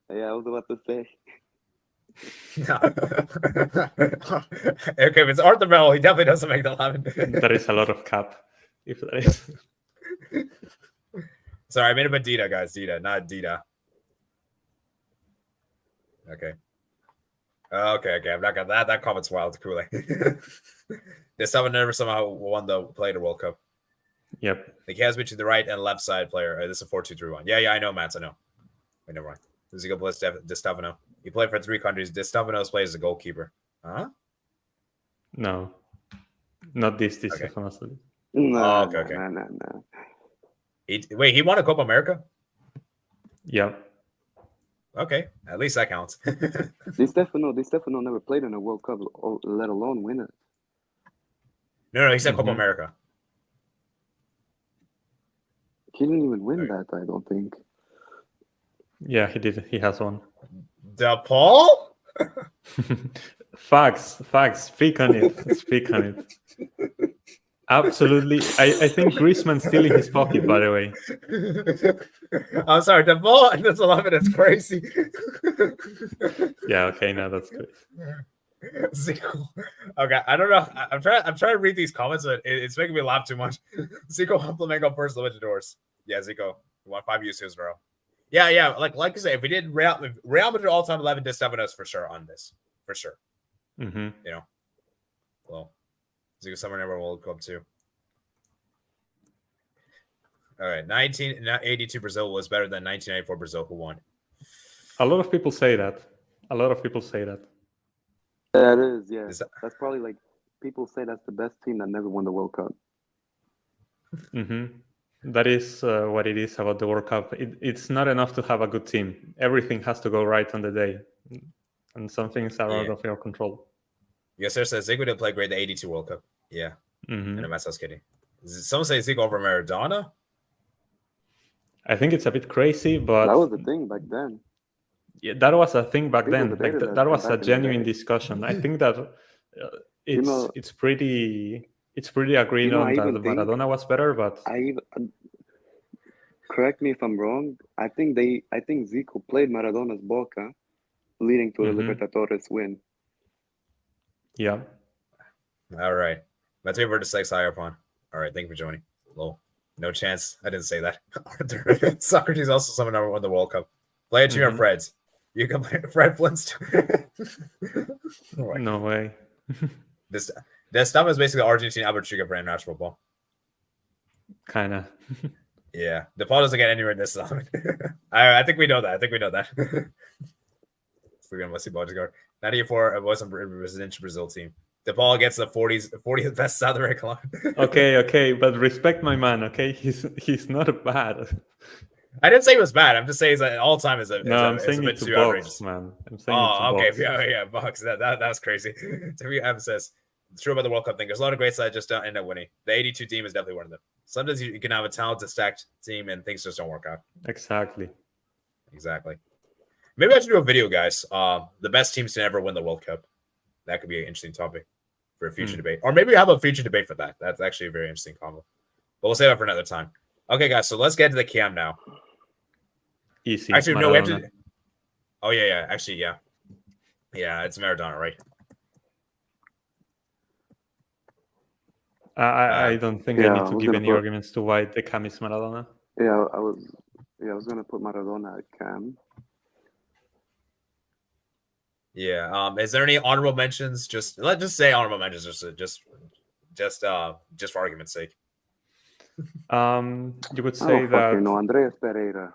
Yeah, I was about to say. Okay, if it's Arthur Mello, he definitely doesn't make the 11. That is a lot of cap. If that is. Sorry, I made him a Dita, guys. Dita, not Dita. Okay. Okay. I'm not gonna that comment's wild, Kool-Aid. This time never somehow won the Player World Cup. Yep. Like he has between the right and left side player. This is a 4-2-3-1. Yeah, I know, Mats. I know. Wait, never mind. This is a good place, Di Stefano. He played for 3 countries. Di Stefano's plays as a goalkeeper. Huh? No. Not this Okay. Stefano. No, okay. No. He won a Copa America? Yeah. Okay, at least that counts. Di Stefano never played in a World Cup, let alone win it. No, he said Copa America. He didn't even win that, I don't think. Yeah, he did. He has one. DePaul? Facts. Speak on it. Absolutely. I think Griezmann's still in his pocket, by the way. I'm sorry, DePaul and this 11 is crazy. Yeah, okay, now that's good. Zico. Okay, I don't know. I'm trying to read these comments, but it's making me laugh too much. Zico Flamengo first Libertadores. Yeah, Zico. We won 5 years in a row. Yeah. Like I say, if we did Real Madrid all-time 11, Di Stefano's for sure on this. For sure. Mm-hmm. You know. Well, Zico Summer never World Cup too. All right, 1982 Brazil was better than 1994 Brazil, who won. A lot of people say that. That is, yeah. That's probably like people say that's the best team that never won the World Cup. Mm-hmm. That is what it is about the World Cup. It's not enough to have a good team. Everything has to go right on the day, and some things are out of your control. Yes, sir. Says Zico did play great the 82 World Cup. Yeah. Mm-hmm. And I was kidding. Someone say Zico over Maradona? I think it's a bit crazy, but that was the thing back then. Yeah, that was a thing back then. Like that was a genuine day. Discussion. I think that it's pretty agreed on that Maradona was better, but correct me if I'm wrong. I think Zico played Maradona's Boca, leading to the Libertadores win. Yeah. All right. Let's wait for the 6 higher upon. All right. Thank you for joining. Lol. No chance. I didn't say that. Socrates also someone who won the World Cup. Play it to your Freds. You can play Fred Flintstone. No way. This stuff is basically Argentine Albert Chica for international football. Kinda. Yeah, DePaul doesn't get anywhere in this song. I think we know that. We're gonna see Bojigard. 94 it was a residential Brazil team. DePaul gets the 40th best South American line. Okay, but respect my man. Okay, he's not bad. I didn't say it was bad. I'm just saying all time is a I'm saying a bit it's too box, outrageous. man. I'm saying okay, it's box. yeah, box. That was crazy. To be emphasis. It's true about the World Cup thing. There's a lot of great sides just don't end up winning. The 82 team is definitely one of them. Sometimes you can have a talented, stacked team and things just don't work out. Exactly. Maybe I should do a video, guys. The best teams to ever win the World Cup. That could be an interesting topic for a future debate. Or maybe we have a future debate for that. That's actually a very interesting combo. But we'll save that for another time. Okay, guys, so let's get to the cam now. Easy. Actually, Maradona. no, we have to. Oh, yeah. Actually, yeah. Yeah, it's Maradona, right? I don't think I need to give any arguments to why the cam is Maradona. Yeah, I was gonna put Maradona at cam. Yeah. Is there any honorable mentions? Let's just say honorable mentions, just for argument's sake. You could say that. No, Andreas Pereira.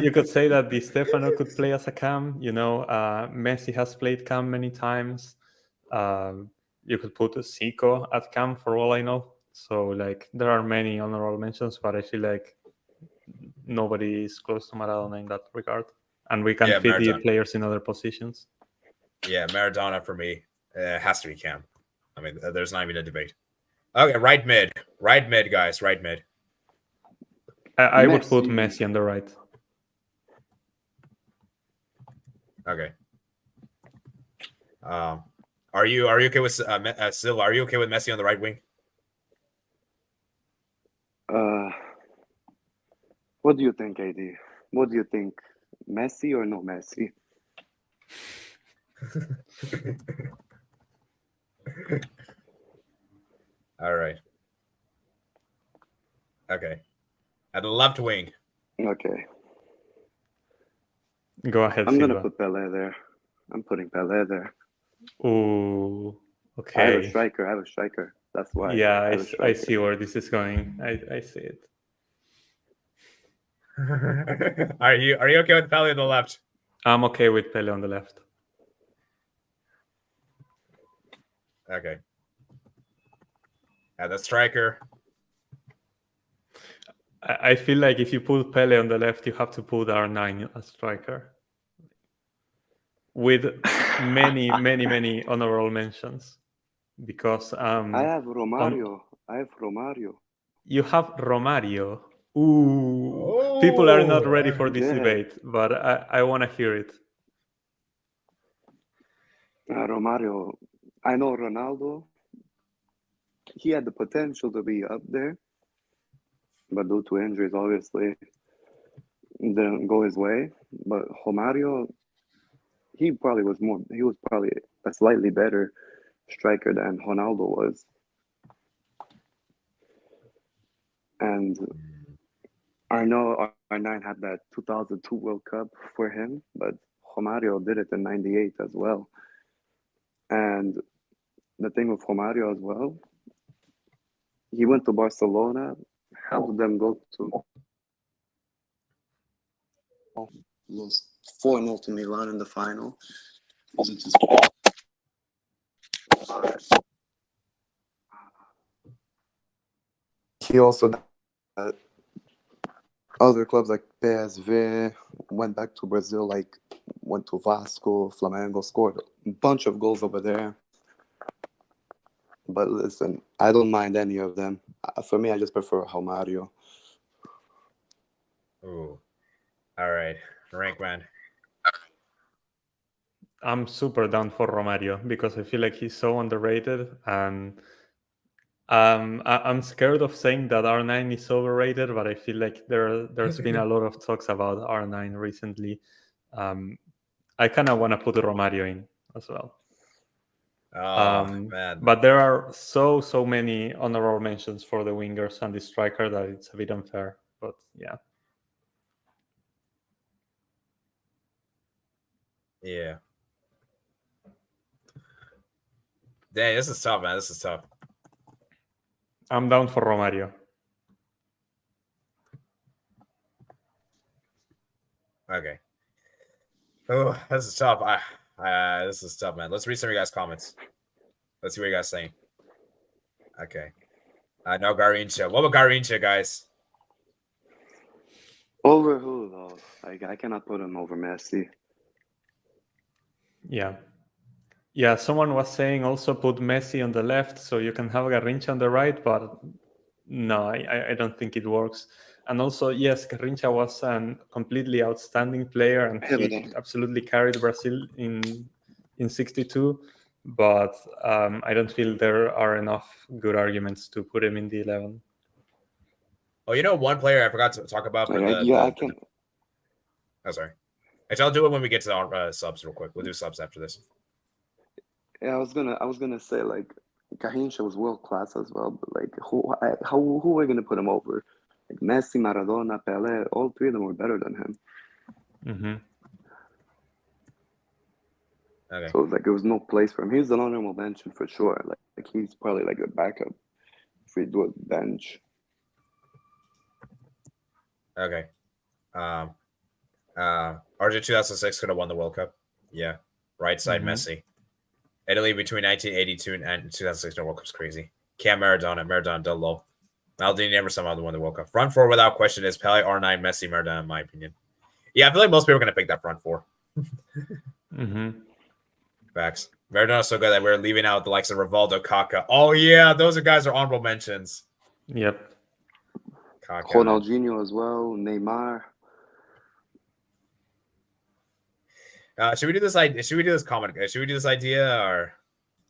You could say that Di Stefano could play as a cam. Messi has played cam many times. You could put Zico at cam for all I know. So like there are many honorable mentions, but I feel like nobody is close to Maradona in that regard. And we can fit the players in other positions. Yeah, Maradona for me has to be cam. I mean, there's not even a debate. Okay, right mid, guys, right mid. I would put Messi on the right. Okay. Are you okay with Silva? Are you okay with Messi on the right wing? What do you think, AD? What do you think? Messi or no Messi? All right. Okay. At the left wing. Okay. Go ahead, I'm Silva. gonna put Pelé there. I'm putting Pelé there. Ooh, okay. I have a striker. That's why. Yeah, I see where this is going. I see it. Are you okay with Pelé on the left? I'm okay with Pelé on the left. Okay. At the striker. I feel like if you put Pelé on the left, you have to put R9 as striker. With many honorable mentions. Because I have Romario. You have Romario. Ooh. People are not ready for this debate, but I want to hear it. Romario. I know Ronaldo. He had the potential to be up there, but due to injuries, obviously, didn't go his way. But Romario, he was probably a slightly better striker than Ronaldo was. And I know R9 had that 2002 World Cup for him, but Romario did it in 98 as well. And the thing with Romario as well, he went to Barcelona, helped them go to lost 4-0 to Milan in the final. He also other clubs like PSV, went back to Brazil, like went to Vasco, Flamengo, scored a bunch of goals over there. But listen, I don't mind any of them. For me, I just prefer Romario. Ooh. All right. Rank man. I'm super down for Romario because I feel like he's so underrated, and I'm scared of saying that R9 is overrated, but I feel like there's been a lot of talks about R9 recently. I kind of want to put Romario in as well. Man. But there are so many honorable mentions for the wingers and the striker that it's a bit unfair. But yeah. Yeah. Dang, this is tough, man. This is tough. I'm down for Romario. Okay. Oh, this is tough. This is tough, man. Let's read some of you guys' comments. Let's see what you guys saying. Okay. No Garincha. What about Garincha, guys? Over who though? Like I cannot put him over Messi. Yeah. Yeah, someone was saying also put Messi on the left so you can have Garrincha on the right, but no, I don't think it works. And also, yes, Garrincha was a completely outstanding player and he absolutely carried Brazil in 62, but I don't feel there are enough good arguments to put him in the 11. Oh, you know, one player I forgot to talk about for I can. Oh, sorry. Actually, I'll do it when we get to our subs real quick. We'll do subs after this. Yeah, I was gonna say like Garrincha was world class as well, but like who are we gonna put him over? Like Messi, Maradona, Pelé, all three of them were better than him. Mm-hmm. Okay. So like there was no place for him. He's an honorable mention for sure. Like he's probably like a backup if we do a bench. Okay. Argentina 2006 could have won the World Cup. Yeah. Right side Messi. Italy between 1982 and 2006 World Cup's crazy. Cam Maradona Del Low. Maldini never somehow won the World Cup. Front four without question is Pelé, R9, Messi, Maradona, in my opinion. Yeah, I feel like most people are going to pick that front four. Facts. Maradona's so good that we're leaving out the likes of Rivaldo, Kaká. Oh, yeah, those guys are honorable mentions. Yep. Kaká. Ronaldinho as well, Neymar. Should we do this idea? Should we do this comment? Should we do this idea or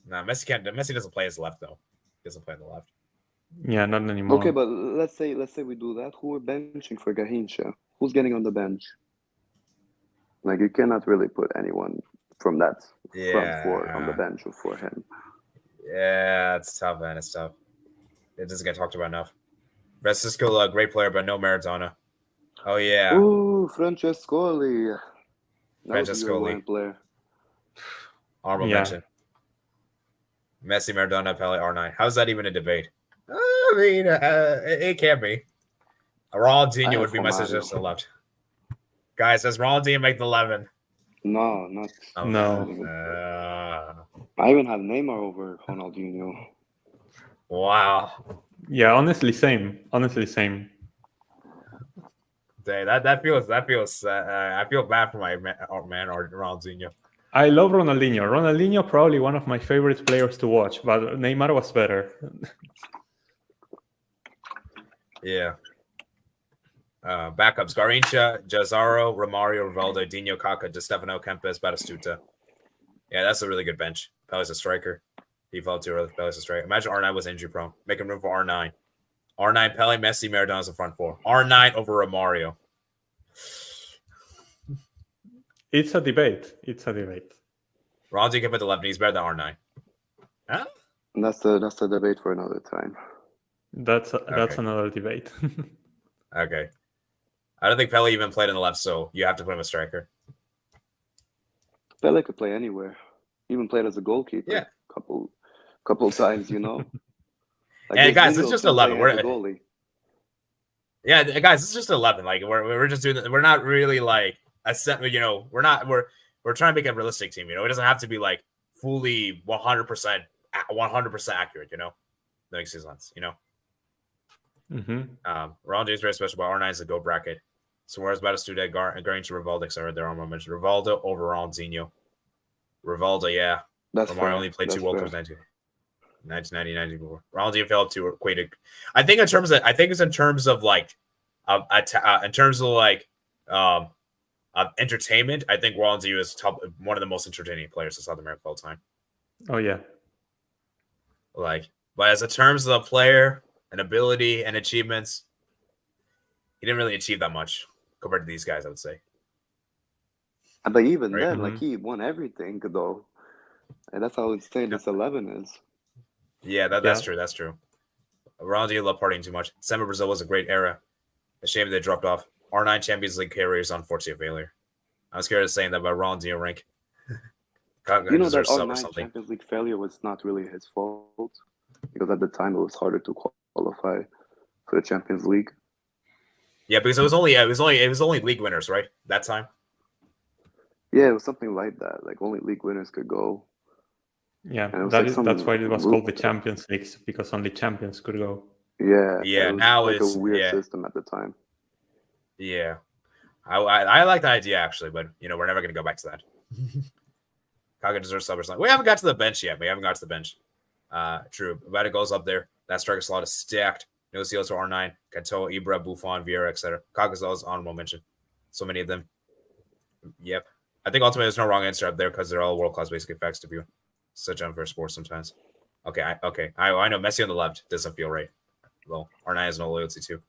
no? Messi can't. Messi doesn't play his left though. He doesn't play on the left. Yeah, not anymore. Okay, but let's say we do that. Who are benching for Garrincha? Who's getting on the bench? Like you cannot really put anyone from that front four on the bench for him. Yeah, it's tough, man. It's tough. It doesn't get talked about enough. Francisco, a great player, but no Maradona. Oh yeah. Ooh, Francescoli. Francescoli. Player. Honorable mention. Messi, Maradona, Pelé, R9. How's that even a debate? I mean, it can be. Ronaldinho would be my suggestion left. Guys, does Ronaldinho make the 11? No, not. No. I even have Neymar over Ronaldinho. Wow. Yeah, honestly, same. Dang, that feels. I feel bad for my man Ronaldinho. I love Ronaldinho. Ronaldinho probably one of my favorite players to watch, but Neymar was better. Yeah. Backups: Garrincha, Jazaro, Romario, Rivaldo, Dinho, Kaká, Di Stefano, Kempes, Batistuta. Yeah, that's a really good bench. Pellé's a striker. He fell too early. Pellé's a striker. Imagine R9 was injury prone. Making room for R9. R9, Pelé, Messi, Maradona's in front four. R9 over Romario. It's a debate. Ronaldo can put the left knee. He's better than R9. Huh? That's the debate for another time. That's another debate. Okay. I don't think Pelé even played on the left, so you have to put him a striker. Pelé could play anywhere. Even played as a goalkeeper. Yeah. Couple times, you know. Like and guys, it's just 11. Yeah, guys, it's just 11. Like we're just doing. We're not really like a set. You know, we're trying to make a realistic team. You know, it doesn't have to be like fully 100% accurate. You know, that makes sense. You know. Ronaldo is very special, but R9 is a go bracket. Suarez, Batistuta, Garrincha, Rivaldo, etc. They're all mentioned. Rivaldo over Ronaldinho. Rivaldo, yeah. That's Romario only played 2 World Cups 1990, 94. Ronaldinho fell to equated. I think in terms of entertainment, I think Ronaldinho is one of the most entertaining players in South America of all time. Oh yeah. But as in terms of the player and ability and achievements, he didn't really achieve that much compared to these guys, I would say. But even then, like he won everything though. And that's how insane this 11 is. Yeah, that's true. That's true. Ronaldinho loved partying too much. December Brazil was a great era. A shame they dropped off. R9 Champions League carriers, unfortunate failure. I was scared of saying that about Ronaldinho rank. You know that R9 Champions League failure was not really his fault, because at the time it was harder to qualify for the Champions League. Yeah, because it was only league winners, right? That time. Yeah, it was something like that. Like only league winners could go. Yeah, that's why it was called the Champions League, because only champions could go. Yeah. Yeah. It was Now like it's a weird system at the time. Yeah, I like the idea actually, but we're never gonna go back to that. Kaga deserves sub or something. We haven't got to the bench yet. True. About it goes up there. That striker slot is stacked. No seals for R9, Kato, Ibra, Buffon, Vieira, etc. Kaga's honorable mention. So many of them. Yep. I think ultimately there's no wrong answer up there because they're all world-class basic effects to view. Such unfair sports sometimes. Okay. I know Messi on the left doesn't feel right. Well, R9 has no loyalty too.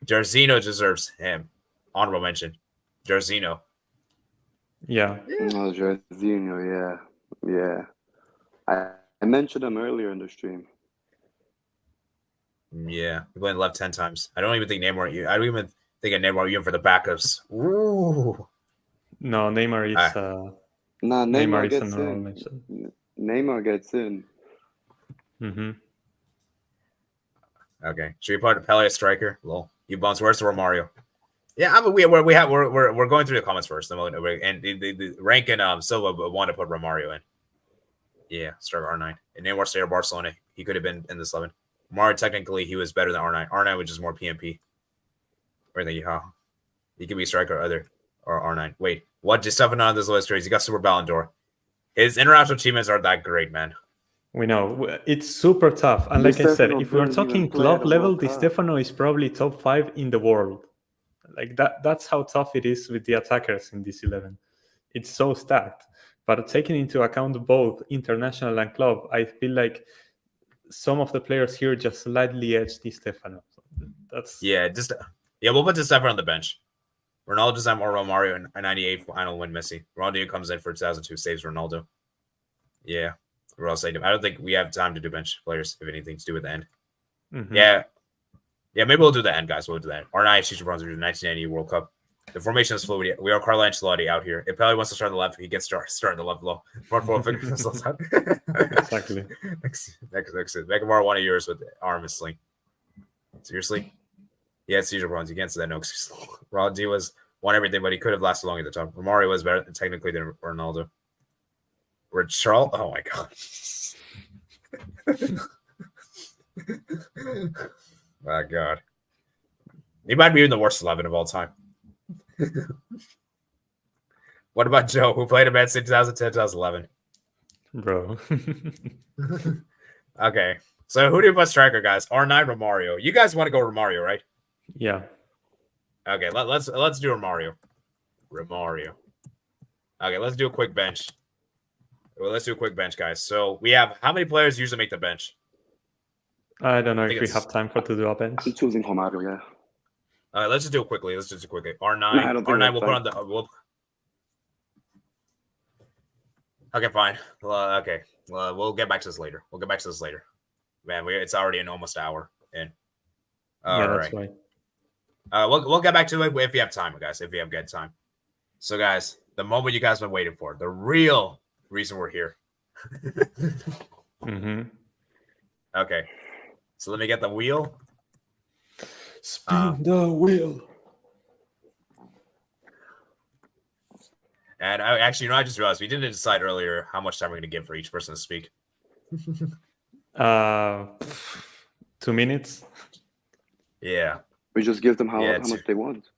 Jairzinho deserves him. Honorable mention. Jairzinho. Yeah. Oh, Jairzinho, yeah. I mentioned him earlier in the stream. Yeah, he went left 10 times. I don't even think Neymar. I don't even think of Neymar even for the backups. Ooh. No, Neymar is. Neymar is gets an in. Neymar gets in. Mm-hmm. Okay, should we put Pele as striker? Lol. You bounce. Where's the Romario? Yeah, I mean we're going through the comments first, and the rank and Silva want to put Romario in. Yeah, striker R9. And Neymar stayed at Barcelona. He could have been in this 11. Romario technically he was better than R9. R9 was just more PMP. Where think you? He can be striker or R9. Wait, what? Just stepping on this list crazy. He got Super Ballon d'Or. His international achievements aren't that great, man. We know it's super tough, and like I said, if we're talking club level, Di Stefano is probably top 5 in the world. Like that's how tough it is with the attackers in this 11. It's so stacked. But taking into account both international and club, I feel like some of the players here just slightly edge Di Stefano. We'll put Di Stefano on the bench. Ronaldo does have more Romario in 98 final win Messi. Ronaldo comes in for 2002, saves Ronaldo. Yeah. We're all saying I don't think we have time to do bench players if anything to do with the end. Mm-hmm. Yeah, maybe we'll do the end, guys. We'll do that. R9 future bronze the 1990 World Cup. The formation is fluid. We are Carlo Ancelotti out here. If Pele wants to start on the left, he gets starting the left low. Front four figures themselves out. Exactly. Next. Beckenbauer one of yours with the arm is sling. Seriously? Yeah, it's seizure bronze. You can't say that. No excuse. Ronaldo was won everything, but he could have lasted long at the top. Romario was better technically than Ronaldo. Charles, oh my god. My god. He might be even the worst 11 of all time. What about Joe, who played at Man City 2010, 2011? Bro. Okay. So who do you put striker, guys? R9, Romario. You guys want to go Romario, right? Yeah. Okay, let's do Romario. Okay, let's do a quick bench. Well, let's do a quick bench, guys. So we have how many players usually make the bench? I don't know if we have time to do a bench. I'm choosing Romario, yeah. All right, let's just do it quickly. R9. R9 we'll put on the. Okay, fine. Okay. We'll get back to this later. Man, it's already an almost hour in. That's right. We'll get back to it if you have time, guys. If you have good time. So, guys, the moment you guys have been waiting for, the real reason we're here. Mm-hmm. Okay, so let me get the wheel. Spin the wheel. And I just realized we didn't decide earlier how much time we're going to give for each person to speak. 2 minutes. Yeah. We just give them how much they want.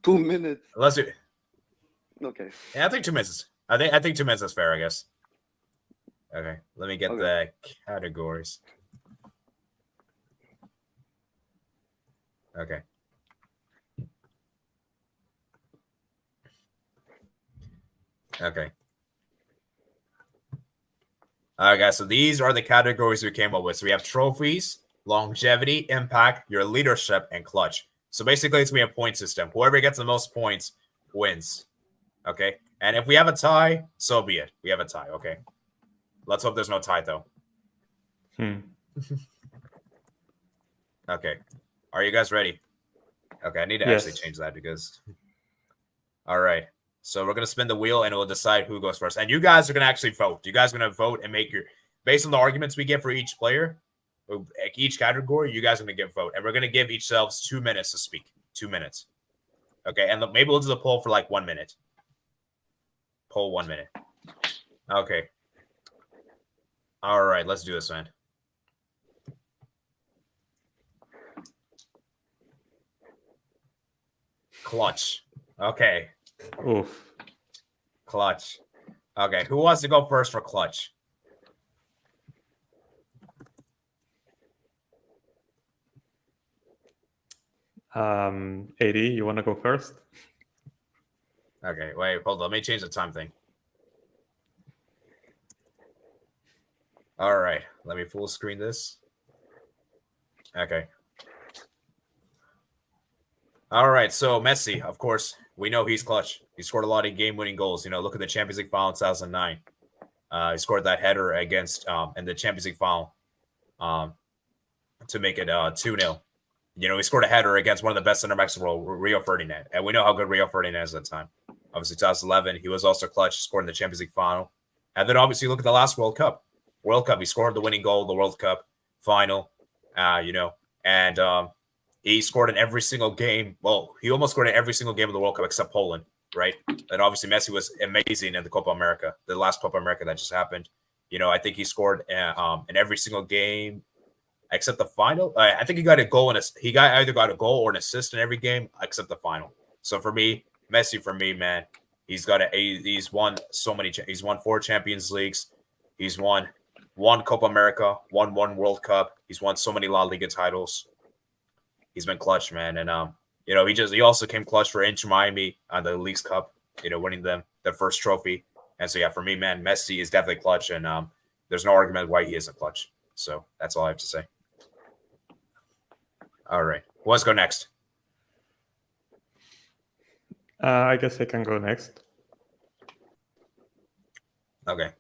2 minutes. Let's do. Okay. Yeah, I think 2 minutes. I think 2 minutes is fair, I guess. Okay, let me get the categories. Okay. Okay. All right, guys. So these are the categories we came up with. So we have trophies, longevity, impact, your leadership, and clutch. So basically, it's going to be a point system. Whoever gets the most points wins. Okay. And if we have a tie, so be it. We have a tie. Okay. Let's hope there's no tie, though. Okay. Are you guys ready? Okay, I need to actually change that because... All right. So we're going to spin the wheel, and we'll decide who goes first. And you guys are going to actually vote. You guys are going to vote and make your... Based on the arguments we get for each player, each category, you guys are going to give vote. And we're going to give each selves 2 minutes to speak. 2 minutes. Okay, and maybe we'll do the poll for like 1 minute. Poll 1 minute. Okay. All right, let's do this, man. Clutch. Okay. Oof. Clutch. Okay, who wants to go first for clutch? AD, you want to go first? Okay, wait, hold on. Let me change the time thing. All right, let me full screen this. Okay. All right, so Messi, of course, we know he's clutch. He scored a lot of game-winning goals. You know, look at the Champions League final in 2009. He scored that header against in the Champions League final to make it 2-0. You know, he scored a header against one of the best center backs in the world, Rio Ferdinand. And we know how good Rio Ferdinand is at the time. Obviously, 2011, he was also clutch, scored in the Champions League final. And then obviously look at the last World Cup. He scored the winning goal, the World Cup final, you know, and he scored in every single game. Well, he almost scored in every single game of the World Cup except Poland, right? And obviously Messi was amazing in the Copa America, the last Copa America that just happened. You know, I think he scored in every single game except the final. I think he got a goal and he either got a goal or an assist in every game except the final. So for me, Messi, for me, man, he's won so many. He's won 4 Champions Leagues. He's won 1 Copa America, won 1 World Cup. He's won so many La Liga titles. He's been clutch, man. And you know, he also came clutch for Inter Miami on the Leagues Cup, you know, winning them their first trophy. And so yeah, for me, man, Messi is definitely clutch, and there's no argument why he isn't clutch. So that's all I have to say. All right, who wants to go next? I guess I can go next. Okay.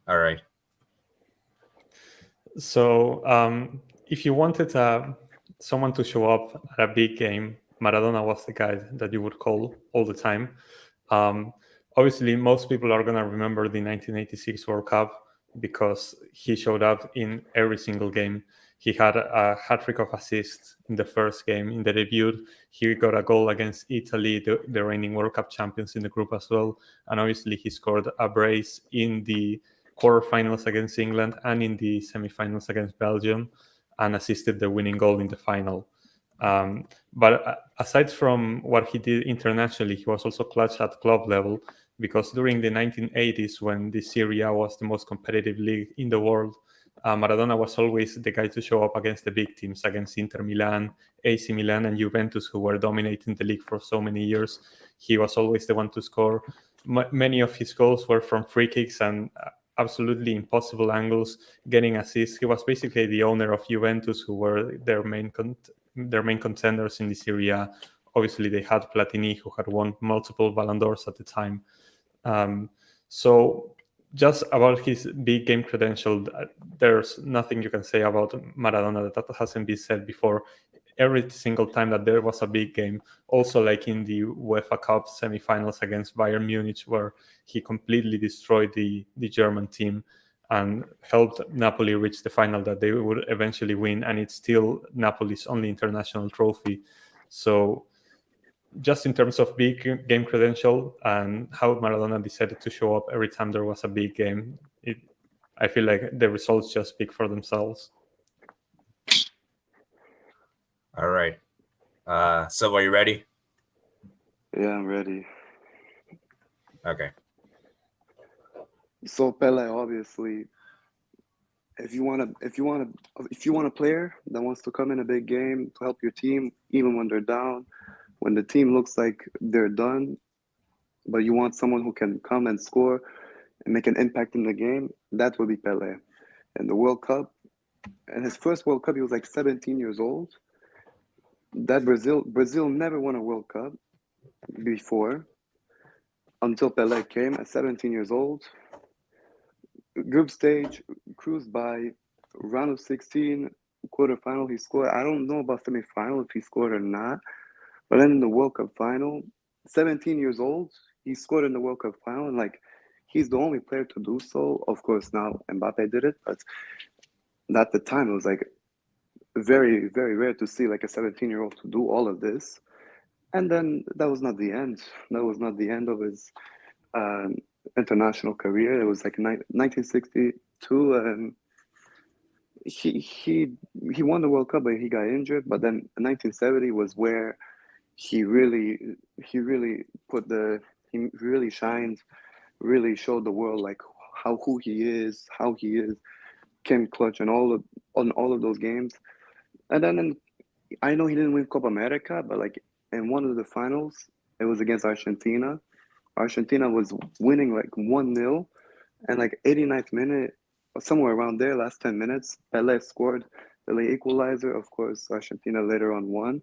All right. So if you wanted someone to show up at a big game, Maradona was the guy that you would call all the time. Obviously, most people are going to remember the 1986 World Cup because he showed up in every single game. He had a hat-trick of assists in the first game. In the debut, he got a goal against Italy, the reigning World Cup champions in the group as well. And obviously, he scored a brace in the quarterfinals against England and in the semifinals against Belgium, and assisted the winning goal in the final. But aside from what he did internationally, he was also clutch at club level, because during the 1980s, when the Serie A was the most competitive league in the world, Maradona was always the guy to show up against the big teams, against Inter Milan, AC Milan, and Juventus, who were dominating the league for so many years. He was always the one to score. Many of his goals were from free kicks and absolutely impossible angles, getting assists. He was basically the owner of Juventus, who were their main contenders in the Serie A. Obviously, they had Platini, who had won multiple Ballon d'Ors at the time. So just about his big game credential, there's nothing you can say about Maradona that hasn't been said before. Every single time that there was a big game, also like in the UEFA Cup semifinals against Bayern Munich, where he completely destroyed the German team and helped Napoli reach the final that they would eventually win, and it's still Napoli's only international trophy. So just in terms of big game credential and how Maradona decided to show up every time there was a big game, I feel like the results just speak for themselves. All right. So are you ready? Yeah, I'm ready. Okay. So Pele, obviously, if you want a player that wants to come in a big game to help your team, even when they're down, when the team looks like they're done, but you want someone who can come and score and make an impact in the game, that would be Pele. And the World Cup, and his first World Cup, he was like 17 years old. That Brazil never won a World Cup before. until Pelé came at 17 years old. Group stage, cruised by. Round of 16, quarterfinal, he scored. I don't know about semifinal if he scored or not, but then in the World Cup final, 17 years old, he scored in the World Cup final, and like he's the only player to do so. Of course, now Mbappe did it, but at the time it was like very, very rare to see like a 17-year-old to do all of this. And then that was not the end. That was not the end of his international career. It was like 1962, and he won the World Cup, but he got injured. But then 1970 was where he really shined, really showed the world like who he is, came clutch on all of those games. And then I know he didn't win Copa America, but like in one of the finals, it was against Argentina. Argentina was winning like 1-0, and like 89th minute, somewhere around there, last 10 minutes, Pelé scored the late equalizer. Of course, Argentina later on won,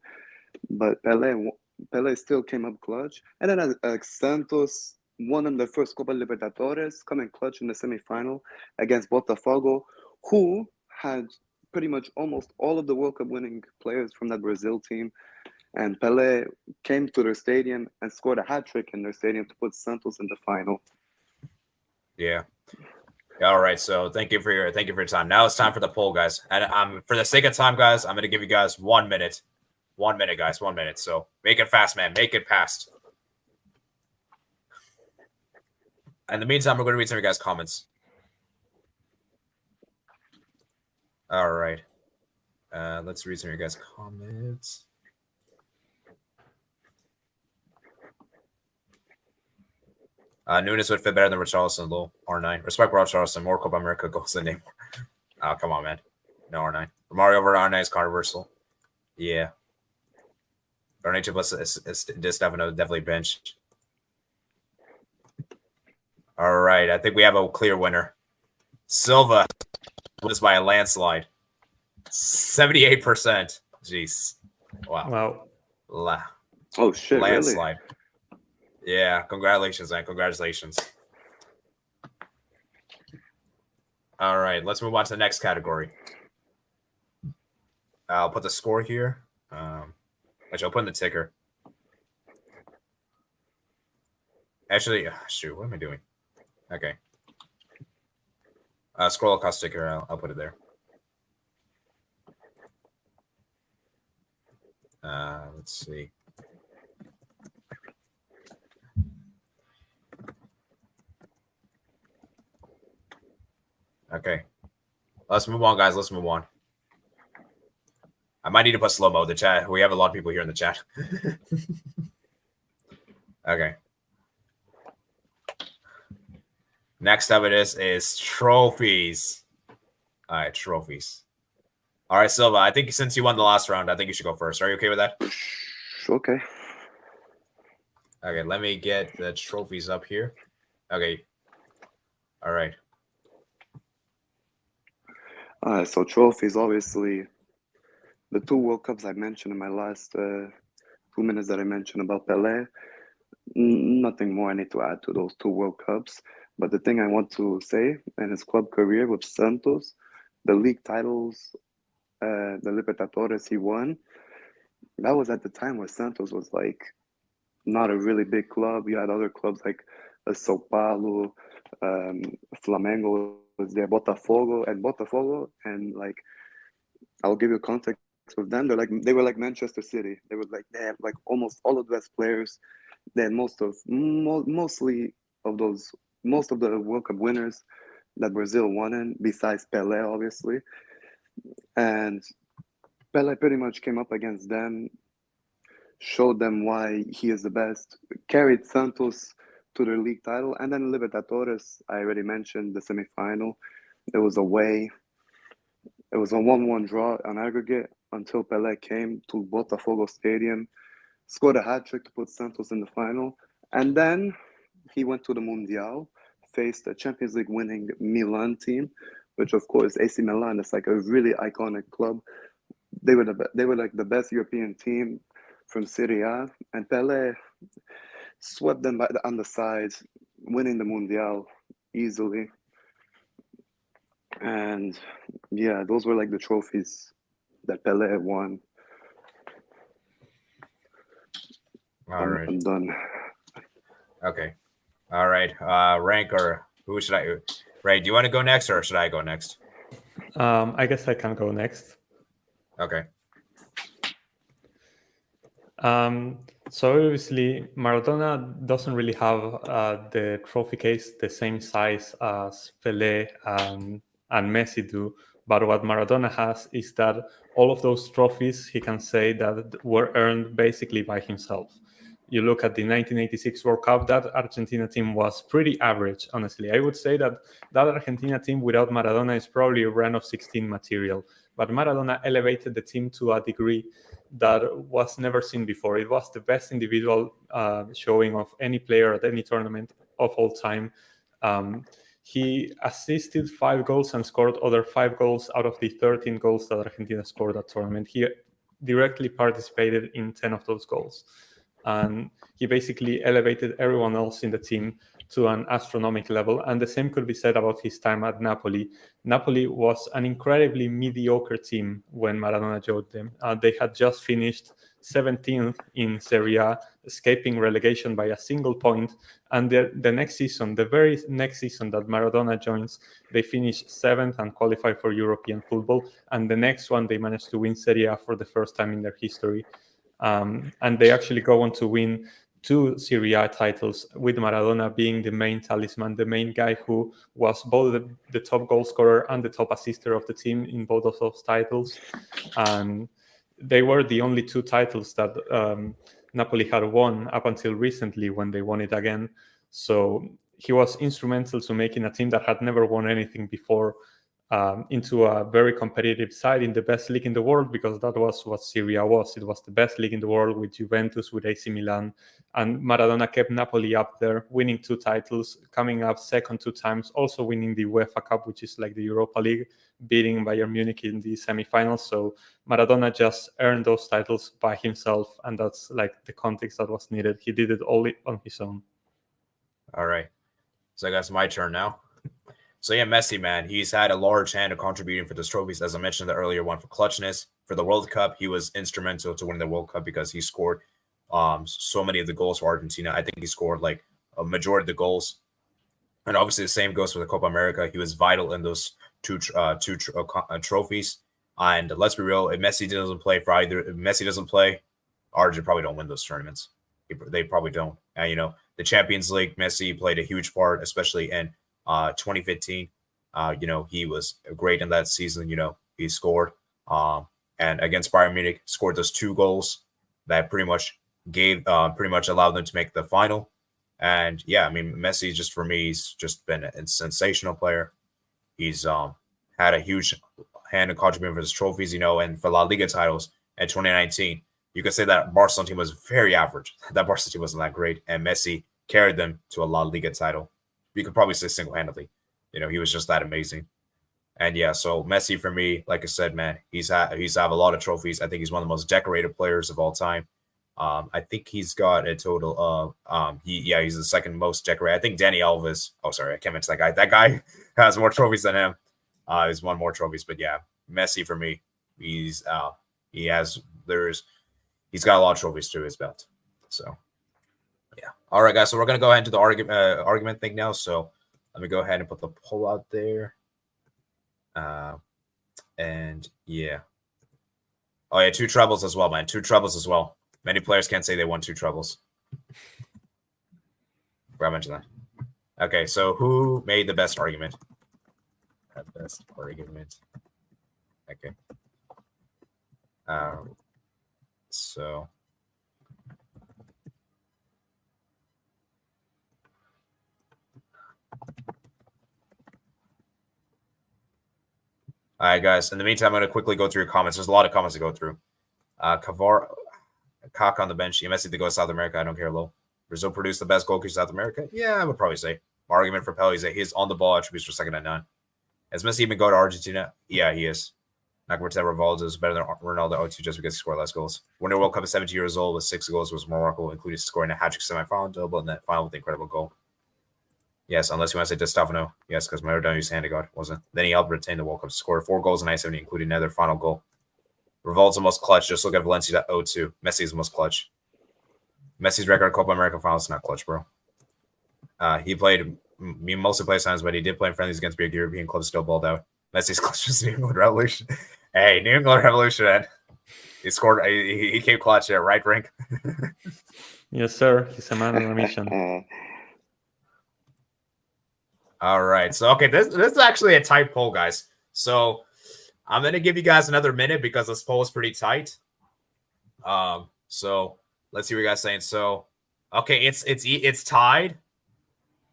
but Pelé still came up clutch. And then Santos won in the first Copa Libertadores, coming clutch in the semifinal against Botafogo, who had pretty much almost all of the World Cup winning players from that Brazil team. And Pelé came to their stadium and scored a hat-trick in their stadium to put Santos in the final. Yeah. All right. So thank you for your time. Now it's time for the poll, guys. And for the sake of time, guys, I'm going to give you guys 1 minute. 1 minute, guys. 1 minute. So make it fast, man. Make it fast. In the meantime, we're going to read some of your guys' comments. All right. Let's read some of your guys' comments. Nunes would fit better than Richarlison, low R9. Respect Richarlison, more Copa America goals than Neymar. Oh, come on, man. No R9. Romario over R9 is controversial. Yeah. R9 plus Di Stefano definitely benched. All right. I think we have a clear winner. Silva wins by a landslide. 78%. Jeez. Wow. Oh, shit, landslide. Really? Yeah, congratulations, man. Congratulations. All right, let's move on to the next category. I'll put the score here. Actually, I'll put in the ticker. Actually, shoot, what am I doing? Okay. Scroll across ticker. I'll put it there. Let's see. Okay. Let's move on, guys. Let's move on. I might need to put slow-mo in the chat. We have a lot of people here in the chat. Okay. Next up is trophies. All right, trophies. All right, Silva, I think since you won the last round, I think you should go first. Are you okay with that? Okay. Okay, let me get the trophies up here. Okay. All right. So trophies, obviously, the 2 World Cups I mentioned in my last 2 minutes that I mentioned about Pelé, nothing more I need to add to those 2 World Cups. But the thing I want to say, in his club career with Santos, the league titles, the Libertadores he won, that was at the time where Santos was like not a really big club. You had other clubs like Sao Paulo, Flamengo was there, Botafogo, and like I'll give you context with them. They were like Manchester City. They have like almost all of the best players. They had most of the World Cup winners that Brazil won in, besides Pelé, obviously. And Pelé pretty much came up against them, showed them why he is the best, carried Santos to their league title, and then Libertadores, I already mentioned the semifinal. It was away. It was a 1-1 draw on aggregate until Pelé came to Botafogo Stadium, scored a hat-trick to put Santos in the final, and then he went to the Mundial, faced a Champions League winning Milan team, which of course AC Milan is like a really iconic club. They were like the best European team from Serie A, and Pelé swept them on the sides, winning the Mundial easily. And yeah, those were like the trophies that Pelé won. All right. I'm done. Okay. All right. Rank, or who should I? Ray, do you want to go next, or should I go next? I guess I can go next. Okay. So obviously, Maradona doesn't really have the trophy case the same size as Pelé and Messi do. But what Maradona has is that all of those trophies, he can say that were earned basically by himself. You look at the 1986 World Cup, that Argentina team was pretty average, honestly. I would say that that Argentina team without Maradona is probably a run of 16 material. But Maradona elevated the team to a degree that was never seen before. It was the best individual showing of any player at any tournament of all time. He assisted 5 goals and scored other 5 goals out of the 13 goals that Argentina scored that tournament. He directly participated in 10 of those goals. And he basically elevated everyone else in the team to an astronomical level. And the same could be said about his time at Napoli. Napoli was an incredibly mediocre team when Maradona joined them. They had just finished 17th in Serie A, escaping relegation by a single point. And the next season, the very next season that Maradona joins, they finish 7th and qualify for European football. And the next one, they managed to win Serie A for the first time in their history. And they actually go on to win 2 Serie A titles, with Maradona being the main talisman, the main guy who was both the top goal scorer and the top assister of the team in both of those titles. And they were the only 2 titles that Napoli had won up until recently, when they won it again. So he was instrumental to making a team that had never won anything before into a very competitive side in the best league in the world, because that was what Serie A was. It was the best league in the world, with Juventus, with AC Milan, and Maradona kept Napoli up there, winning 2 titles, coming up second 2 times, also winning the UEFA Cup, which is like the Europa League, beating Bayern Munich in the semifinals. So Maradona just earned those titles by himself, and that's like the context that was needed. He did it all on his own. All right. So I guess my turn now. So yeah, Messi, man, he's had a large hand in contributing for those trophies. As I mentioned, the earlier one for clutchness. For the World Cup, he was instrumental to winning the World Cup because he scored so many of the goals for Argentina. I think he scored like a majority of the goals. And obviously the same goes for the Copa America. He was vital in those two trophies. And let's be real, if Messi doesn't play for either, if Messi doesn't play, Argentina probably don't win those tournaments. They probably don't. And, you know, the Champions League, Messi played a huge part, especially in 2015. You know, he was great in that season. You know, he scored and against Bayern Munich, scored those 2 goals that pretty much allowed them to make the final. And yeah, I mean, Messi, just for me, he's just been a sensational player. He's had a huge hand in contributing for his trophies, you know, and for La Liga titles in 2019. You could say that Barcelona team was very average. That Barcelona team wasn't that great, and Messi carried them to a La Liga title. You could probably say single-handedly. You know, he was just that amazing. And yeah, so Messi for me, like I said, man, he's have a lot of trophies. I think he's one of the most decorated players of all time. I think he's got a total of he's the second most decorated. I think Dani Alves. Oh, sorry, I can't mention that guy. That guy has more trophies than him. He's won more trophies, but yeah, Messi for me, he's got a lot of trophies to his belt. So. Yeah. All right, guys. So we're gonna go ahead and do the argument thing now. So let me go ahead and put the poll out there. And yeah. Oh yeah, 2 trebles as well, man. 2 trebles as well. Many players can't say they won 2 trebles. I mentioned that. Okay, so who made the best argument? The best argument. Okay. So. All right, guys. In the meantime, I'm going to quickly go through your comments. There's a lot of comments to go through. Kaka on the bench. Messi to go to South America. I don't care, low. Brazil produced the best goalkeeper in South America. Yeah, I would probably say. My argument for Pelé is that his on-the-ball attributes were second to none. Has Messi even go to Argentina? Yeah, he is. Backwards that Rivaldo is better than Ronaldo 0-2 just because he scored less goals. Winner World Cup at 17 years old with 6 goals was Morocco, including scoring a hat-trick semi-final double and that final with an incredible goal. Yes, unless you want to say Di Stefano. Yes, because Maradona used Handegard, wasn't. Then he helped retain the World Cup, scored 4 goals in 1970, including another final goal. Rivaldo's the most clutch. Just look at Valencia at 0-2. Messi's the most clutch. Messi's record Copa America finals is not clutch, bro. He mostly played times, but he did play in friendlies against big European clubs, still balled out. Messi's clutch was New England Revolution. Hey, New England Revolution, man. He scored. He came clutch there, right, Brink? Yes, sir. He's a man on a mission. All right. So, okay, this is actually a tight poll, guys. So, I'm going to give you guys another minute because this poll is pretty tight. So, let's see what you guys are saying. So, okay, it's tied.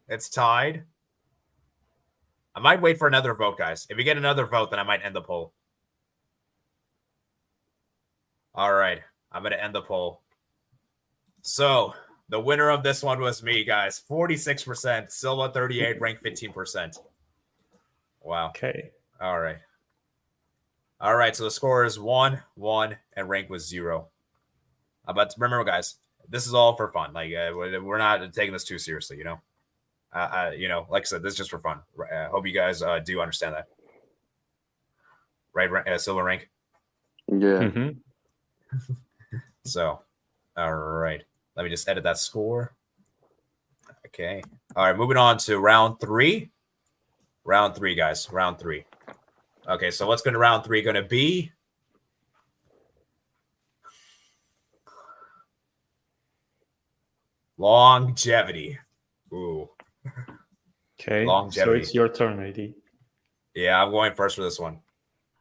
It's tied. I might wait for another vote, guys. If we get another vote, then I might end the poll. All right. I'm going to end the poll. So, the winner of this one was me, guys. 46%. Silva 38, rank 15%. Wow. Okay. All right. All right. So the score is 1-1, and rank was 0. But remember, guys, this is all for fun. Like we're not taking this too seriously, you know. Like I said, this is just for fun. I hope you guys do understand that. Right, Silva rank. Yeah. Mm-hmm. So, all right. Let me just edit that score. Okay. All right. Moving on to round 3. Round 3, guys. Round 3. Okay. So what's going to round 3 going to be? Longevity. Ooh. Okay. Longevity. So it's your turn, AD. Yeah, I'm going first for this one.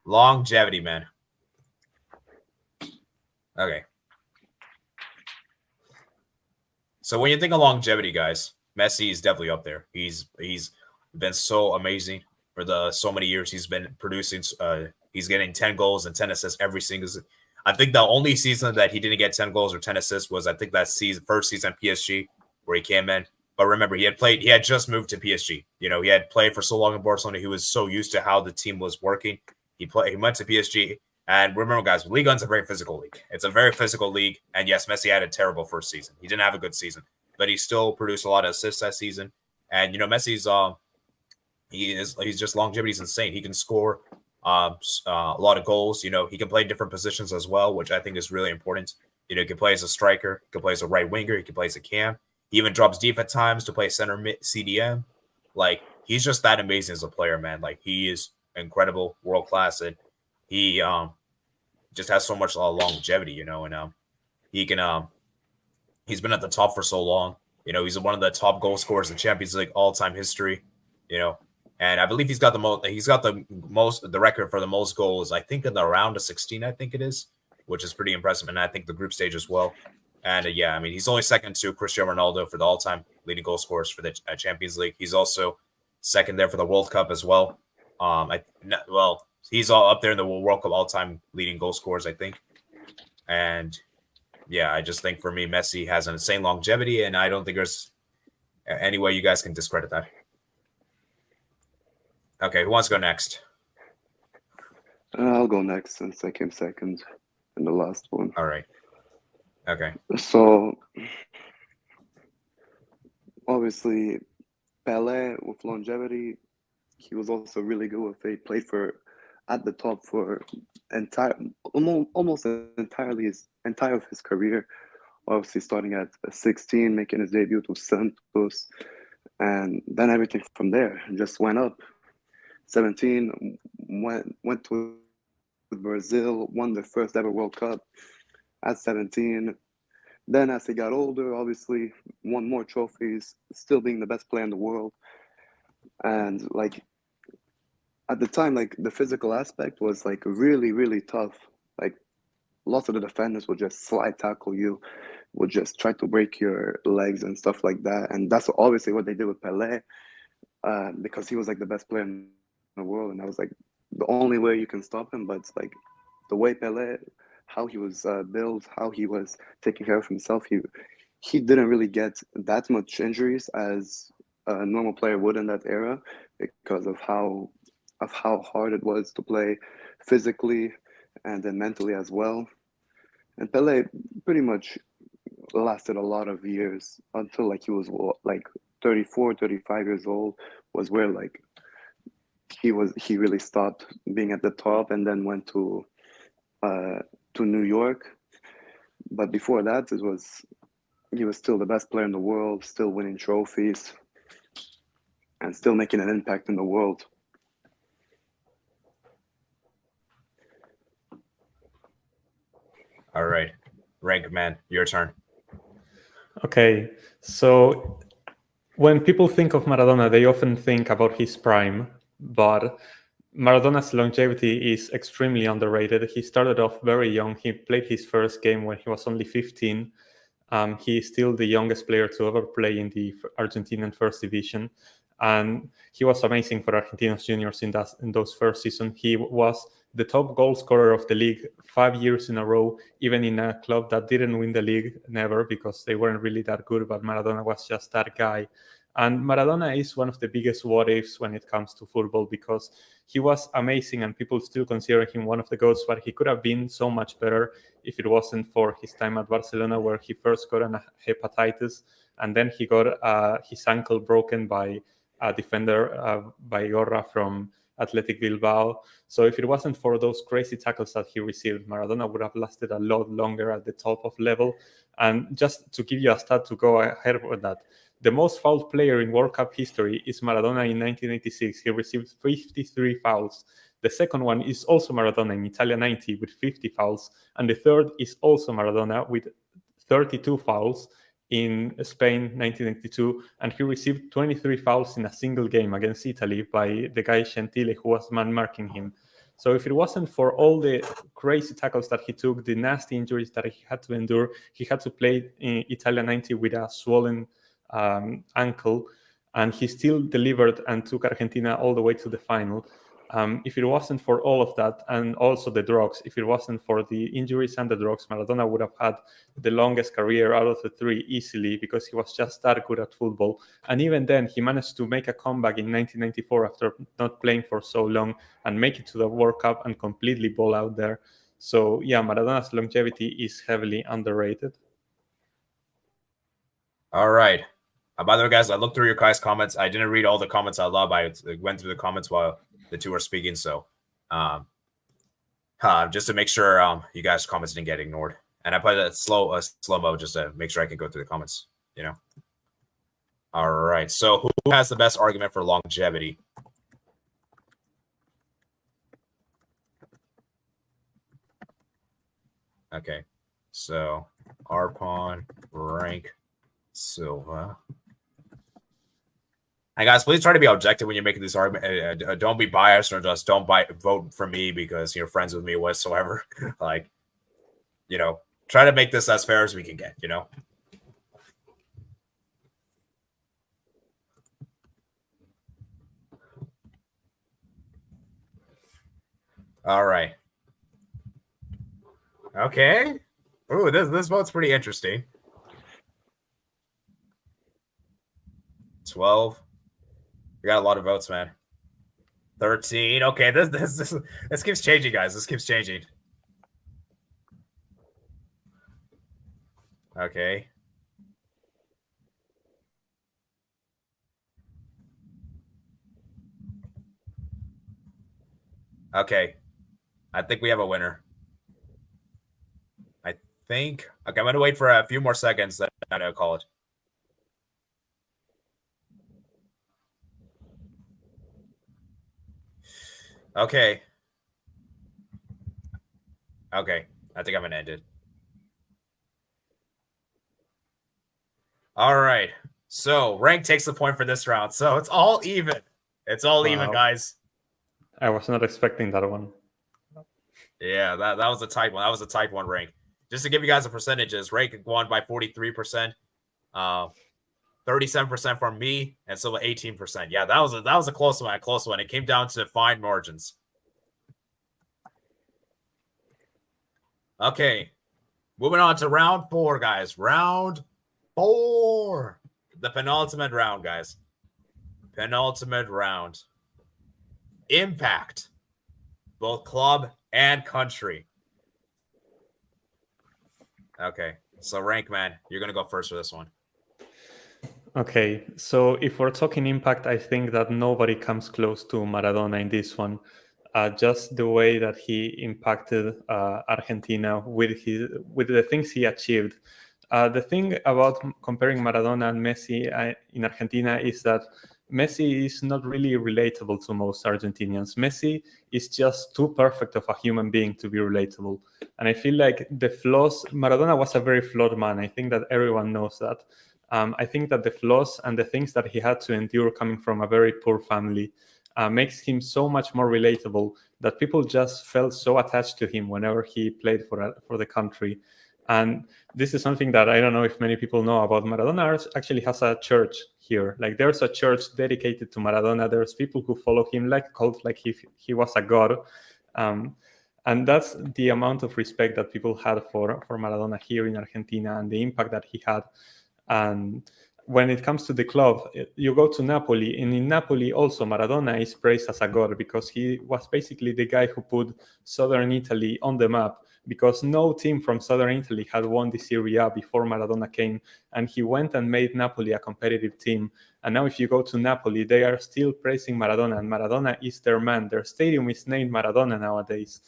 Longevity, man. Okay. So when you think of longevity, guys, Messi is definitely up there. He's been so amazing for so many years he's been producing. He's getting 10 goals and 10 assists every single season. I think the only season that he didn't get 10 goals or 10 assists was, I think, that first season PSG where he came in. But remember, he had just moved to PSG. You know, he had played for so long in Barcelona. He was so used to how the team was working. He went to PSG. And remember, guys, Ligue 1's a very physical league. It's a very physical league. And yes, Messi had a terrible first season. He didn't have a good season, but he still produced a lot of assists that season. And, you know, Messi's he's just longevity is insane. He can score a lot of goals. You know, he can play different positions as well, which I think is really important. You know, he can play as a striker, he can play as a right winger, he can play as a cam. He even drops deep at times to play center mid CDM. Like, he's just that amazing as a player, man. Like, he is incredible, world class, and he just has so much longevity, you know, and he can he's been at the top for so long. You know, he's one of the top goal scorers in Champions League all-time history, you know. And I believe he's got the record for the most goals, I think, in the round of 16, I think it is, which is pretty impressive. And I think the group stage as well. And yeah, I mean, he's only second to Cristiano Ronaldo for the all-time leading goal scorers for the Champions League. He's also second there for the World Cup as well. He's all up there in the World Cup all-time leading goal scorers, I think. And yeah, I just think for me, Messi has an insane longevity, and I don't think there's any way you guys can discredit that. Okay, who wants to go next? I'll go next since I came second in the last one. All right. Okay. So, obviously, Pelé with longevity, he was also really good with it. He played at the top for almost entirely his career. Obviously, starting at 16, making his debut to Santos, and then everything from there just went up. 17, went to Brazil, won the first ever World Cup at 17. Then as he got older, obviously won more trophies, still being the best player in the world. And like at the time, like the physical aspect was like really, really tough. Like lots of the defenders would just slide tackle you, would just try to break your legs and stuff like that. And that's obviously what they did with Pelé, because he was like the best player in the world, and that was like the only way you can stop him. But like the way Pelé, how he was built, how he was taking care of himself, he didn't really get that much injuries as a normal player would in that era, because of how hard it was to play physically and then mentally as well. And Pele pretty much lasted a lot of years until like he was like 34, 35 years old was where like he really stopped being at the top and then went to New York. But before that, he was still the best player in the world, still winning trophies, and still making an impact in the world. All right. Rank, man, your turn. Okay, so when people think of Maradona, they often think about his prime, but Maradona's longevity is extremely underrated. He started off very young. He played his first game when he was only 15. He is still the youngest player to ever play in the Argentinian First Division. And he was amazing for Argentinos Juniors in those first season. He was the top goal scorer of the league 5 years in a row, even in a club that didn't win the league, never, because they weren't really that good, but Maradona was just that guy. And Maradona is one of the biggest what-ifs when it comes to football, because he was amazing and people still consider him one of the GOATs, but he could have been so much better if it wasn't for his time at Barcelona, where he first got a hepatitis, and then he got his ankle broken by a defender, by Gorra from Athletic Bilbao. So if it wasn't for those crazy tackles that he received, Maradona would have lasted a lot longer at the top of level. And just to give you a stat to go ahead with that, the most fouled player in World Cup history is Maradona in 1986. He received 53 fouls. The second one is also Maradona in Italia 90 with 50 fouls. And the third is also Maradona with 32 fouls in Spain 1992. And he received 23 fouls in a single game against Italy by the guy Gentile, who was man-marking him. So if it wasn't for all the crazy tackles that he took, the nasty injuries that he had to endure, he had to play in Italia 90 with a swollen ankle, and he still delivered and took Argentina all the way to the final. If it wasn't for all of that, and also the drugs, if it wasn't for the injuries and the drugs, Maradona would have had the longest career out of the three easily, because he was just that good at football. And even then, he managed to make a comeback in 1994 after not playing for so long and make it to the World Cup and completely ball out there. So yeah, Maradona's longevity is heavily underrated. All right. By the way, guys, I looked through your guys' comments. I didn't read all the comments out loud. I went through the comments while the two were speaking. So just to make sure you guys' comments didn't get ignored. And I put a slow-mo just to make sure I can go through the comments, you know. All right. So who has the best argument for longevity? Okay. So Arpon, Rank, Silva. And guys, please try to be objective when you're making this argument. Don't be biased, or just don't vote for me because you're friends with me whatsoever. Like, you know, try to make this as fair as we can get, you know. All right. Okay. Ooh, this vote's pretty interesting. 12. We got a lot of votes, man. 13. Okay, this keeps changing, guys. This keeps changing. Okay. Okay. I think we have a winner. I think. Okay, I'm going to wait for a few more seconds, then I'll call it. Okay. Okay. I think I'm going to end it. All right. So Rank takes the point for this round. So it's all even. It's all even, guys. I was not expecting that one. Yeah, that was a tight one. That was a tight one, Rank. Just to give you guys the percentages, Rank won by 43%, 37% from me, and Silva 18%. Yeah, that was a close one. It came down to fine margins. Okay, moving on to round 4, guys. Round 4, the penultimate round, guys. Penultimate round. Impact. both club and country. Okay, so Rank Man, you're gonna go first for this one. Okay, so if we're talking impact, I think that nobody comes close to Maradona in this one. Just the way that he impacted Argentina with the things he achieved. The thing about comparing Maradona and Messi in Argentina is that Messi is not really relatable to most Argentinians. Messi is just too perfect of a human being to be relatable. And I feel like the flaws, Maradona was a very flawed man. I think that everyone knows that. I think that the flaws and the things that he had to endure coming from a very poor family makes him so much more relatable that people just felt so attached to him whenever he played for the country. And this is something that I don't know if many people know about. Maradona actually has a church here. Like there's a church dedicated to Maradona. There's people who follow him like a cult, like he was a god. And that's the amount of respect that people had for Maradona here in Argentina and the impact that he had. And when it comes to the club, you go to Napoli, and in Napoli also Maradona is praised as a god because he was basically the guy who put southern Italy on the map, because no team from southern Italy had won the Serie A before Maradona came, and he went and made Napoli a competitive team. And now if you go to Napoli, they are still praising Maradona, and Maradona is their man. Their stadium is named Maradona nowadays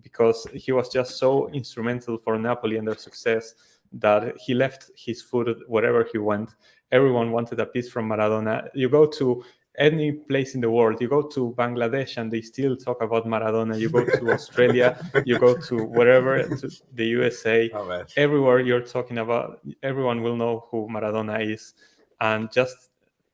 because he was just so instrumental for Napoli and their success that he left his foot wherever he went. Everyone wanted a piece from Maradona. You go to any place in the world, you go to Bangladesh and they still talk about Maradona. You go to Australia, you go to wherever, to the USA, everywhere you're talking about, everyone will know who Maradona is. And just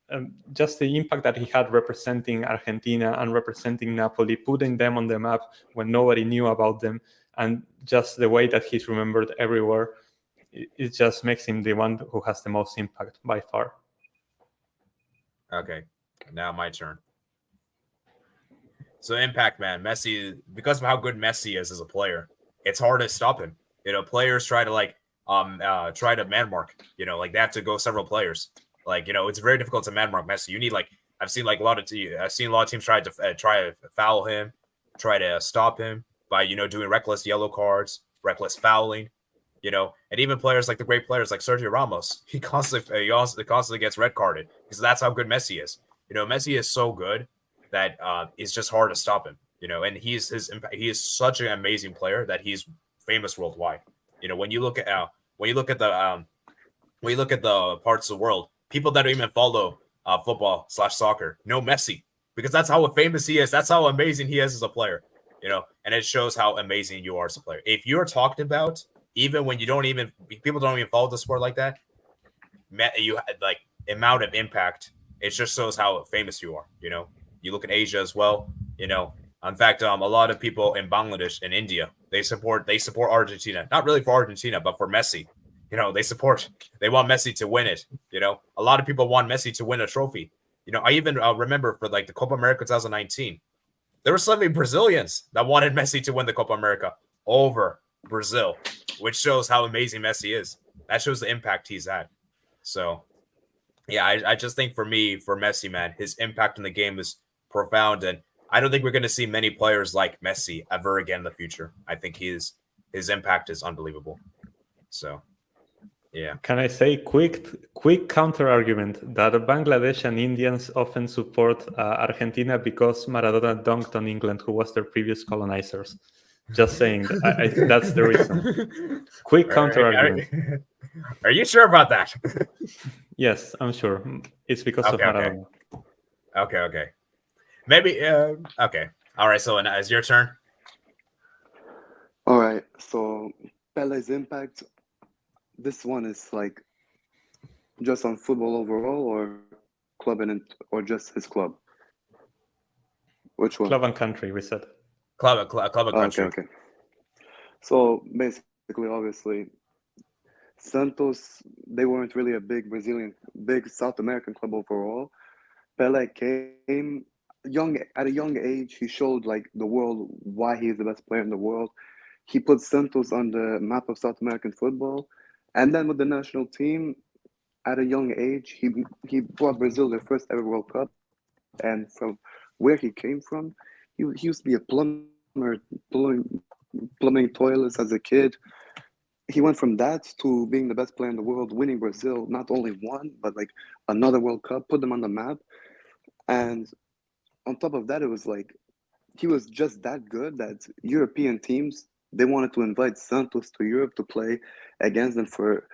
the impact that he had representing Argentina and representing Napoli, putting them on the map when nobody knew about them, and just the way that he's remembered everywhere, it just makes him the one who has the most impact by far. Okay, now my turn. So impact, man, Messi, because of how good Messi is as a player, it's hard to stop him. You know, players try to man mark. You know, like they have to go several players. Like, you know, it's very difficult to man mark Messi. You need I've seen a lot of teams try to foul him, try to stop him by doing reckless yellow cards, reckless fouling. You know, and even players like the great players like Sergio Ramos, he constantly gets red carded because that's how good Messi is. You know, Messi is so good that it's just hard to stop him. You know, and he is such an amazing player that he's famous worldwide. You know, when you look at the parts of the world, people that don't even follow football/soccer know Messi because that's how famous he is. That's how amazing he is as a player. You know, and it shows how amazing you are as a player. If you're talked about, even when people don't even follow the sport like that, you like amount of impact. It just shows how famous you are. You know, you look at Asia as well. You know, in fact, a lot of people in Bangladesh and India, they support Argentina, not really for Argentina, but for Messi. You know, they want Messi to win it. You know, a lot of people want Messi to win a trophy. You know, I even remember for the Copa America 2019, there were some Brazilians that wanted Messi to win the Copa America over Brazil, which shows how amazing Messi is. That shows the impact he's had. So, yeah, I just think for Messi, man, his impact in the game is profound, and I don't think we're going to see many players like Messi ever again in the future. I think his impact is unbelievable. So, yeah. Can I say quick counter argument that Bangladesh and Indians often support Argentina because Maradona dunked on England, who was their previous colonizers? Just saying, that's the reason. Quick counter argument. Are you sure about that? Yes, I'm sure. It's because of Maradona. Okay. Maybe. Okay. All right. So, it's your turn. All right. So, Pele's impact. This one is just on football overall, or club or just his club. Which one? Club and country, we said. Club and country. Okay. So basically, obviously, Santos, they weren't really a big South American club overall. Pele came at a young age. He showed the world why he is the best player in the world. He put Santos on the map of South American football. And then with the national team, at a young age, he brought Brazil their first ever World Cup. And from where he came from, he used to be a plumber plumber, plumbing toilets as a kid. He went from that to being the best player in the world, winning Brazil not only one, but like another World Cup, put them on the map. And on top of that, it was like he was just that good that European teams, they wanted to invite Santos to Europe to play against them for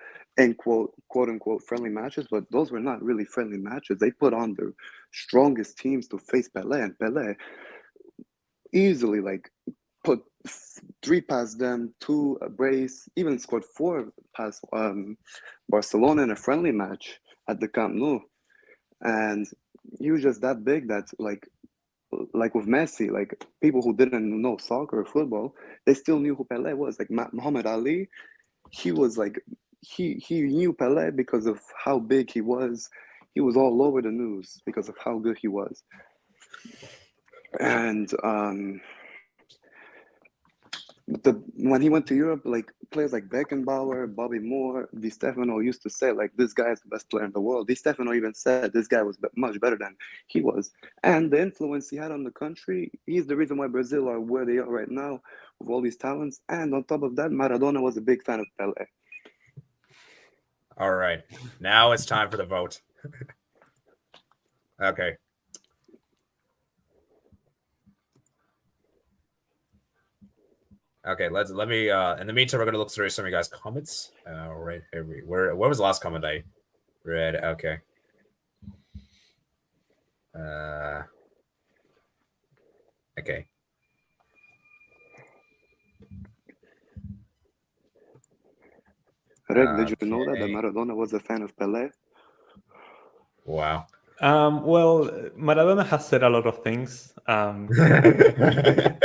quote unquote friendly matches, but those were not really friendly matches. They put on their strongest teams to face Pelé, and Pelé easily like put 3 past them, 2 a brace, even scored 4 past Barcelona in a friendly match at the Camp Nou. And he was just that big that like with Messi, like people who didn't know soccer or football, they still knew who Pelé was. Like Muhammad Ali, he was like he knew Pelé because of how big he was. He was all over the news because of how good he was. And when he went to Europe, like players like Beckenbauer, Bobby Moore, Di Stefano used to say like this guy is the best player in the world. Di Stefano even said this guy was much better than he was. And the influence he had on the country, he's the reason why Brazil are where they are right now with all these talents. And on top of that, Maradona was a big fan of Pelé. All right, now it's time for the vote. Okay. Okay, let me in the meantime we're gonna look through some of you guys' comments. Right here where was the last comment I read? Okay. Okay. Reg, did you know that Maradona was a fan of Pelé? Wow. Well, Maradona has said a lot of things.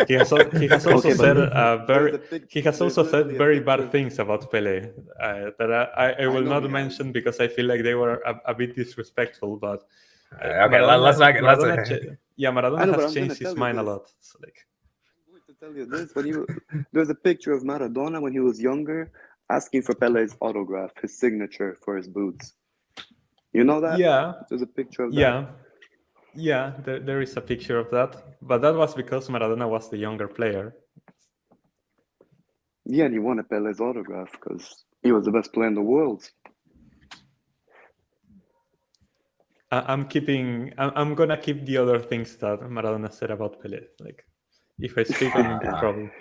He has also said very bad things about Pelé that I will not mention because I feel like they were a bit disrespectful. But Maradona has changed his mind a lot. So, like, I'm going to tell you this: there's a picture of Maradona when he was younger, asking for Pelé's autograph, his signature for his boots. You know that? Yeah. There's a picture of that. Yeah, there is a picture of that. But that was because Maradona was the younger player. Yeah, and he wanted Pelé's autograph because he was the best player in the world. I'm gonna keep the other things that Maradona said about Pelé. Like, if I speak on the problem.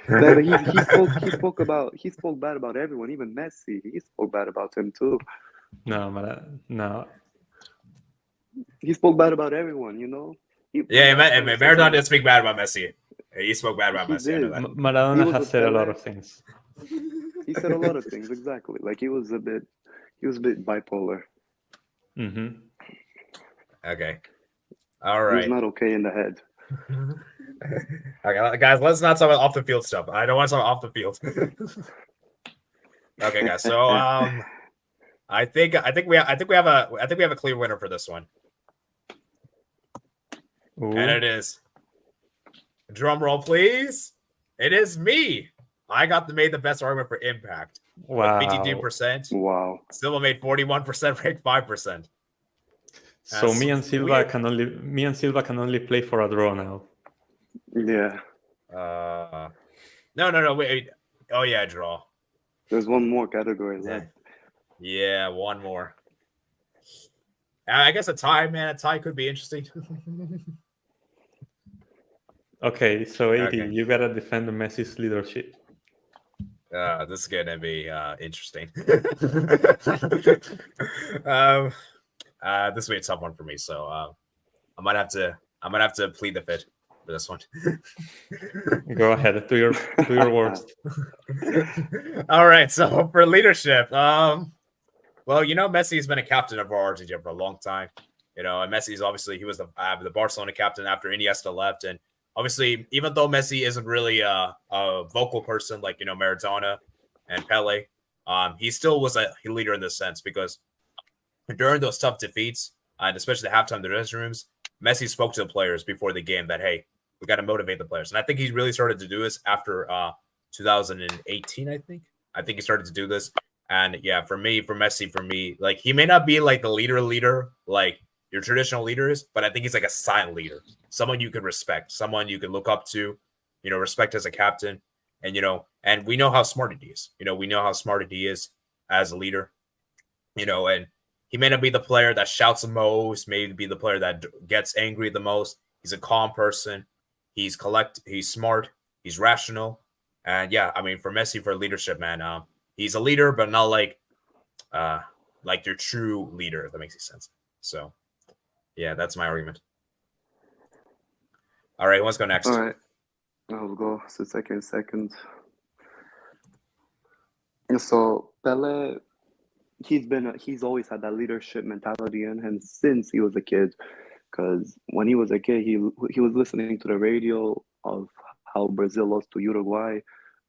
He spoke bad about everyone, even Messi. He spoke bad about him too. No. He spoke bad about everyone, you know? Maradona didn't speak bad about Messi. He spoke bad about Messi. I know that. Maradona has said a lot of things. He said a lot of things, exactly. Like he was a bit bipolar. Mm-hmm. Okay. All right. He was not okay in the head. Okay, guys, let's not talk about off the field stuff. I don't want to talk off the field. Okay, guys. So I think we have a clear winner for this one. Ooh. And it is, drum roll please, it is me. I made the best argument for impact. Wow. 52%. Wow. Silva made 41%, Rick 5%. So me and Silva can only play for a draw now. Yeah. No, wait. Oh yeah, draw. There's one more category left. Yeah, one more. I guess a tie, man. A tie could be interesting. Okay, so 80, you gotta defend Messi's leadership. This is gonna be interesting. This will be a tough one for me, so I might have to plead the fifth for this one. Go ahead, do your worst. All right, so for leadership, well, Messi's been a captain of our Argentina for a long time. And Messi's obviously he was the Barcelona captain after Iniesta left, and obviously, even though Messi isn't really a vocal person like Maradona and Pele, he still was a leader in this sense because during those tough defeats, and especially the halftime in the dressing rooms, Messi spoke to the players before the game that, hey, we got to motivate the players. And I think he really started to do this after 2018, I think. I think he started to do this. And yeah, for Messi, like he may not be like the leader, like your traditional leaders, but I think he's like a silent leader, someone you could respect, someone you could look up to. respect as a captain, and and we know how smart he is. We know how smart he is as a leader. And he may not be the player that shouts the most, maybe be the player that gets angry the most. He's a calm person. He's smart. He's rational. And yeah, I mean, for Messi, for leadership, man, he's a leader, but not like your true leader, if that makes any sense. So yeah, that's my argument. All right, let's go next. All right, I'll go. So second. So Pele, he's always had that leadership mentality in him since he was a kid. Because when he was a kid, he was listening to the radio of how Brazil lost to Uruguay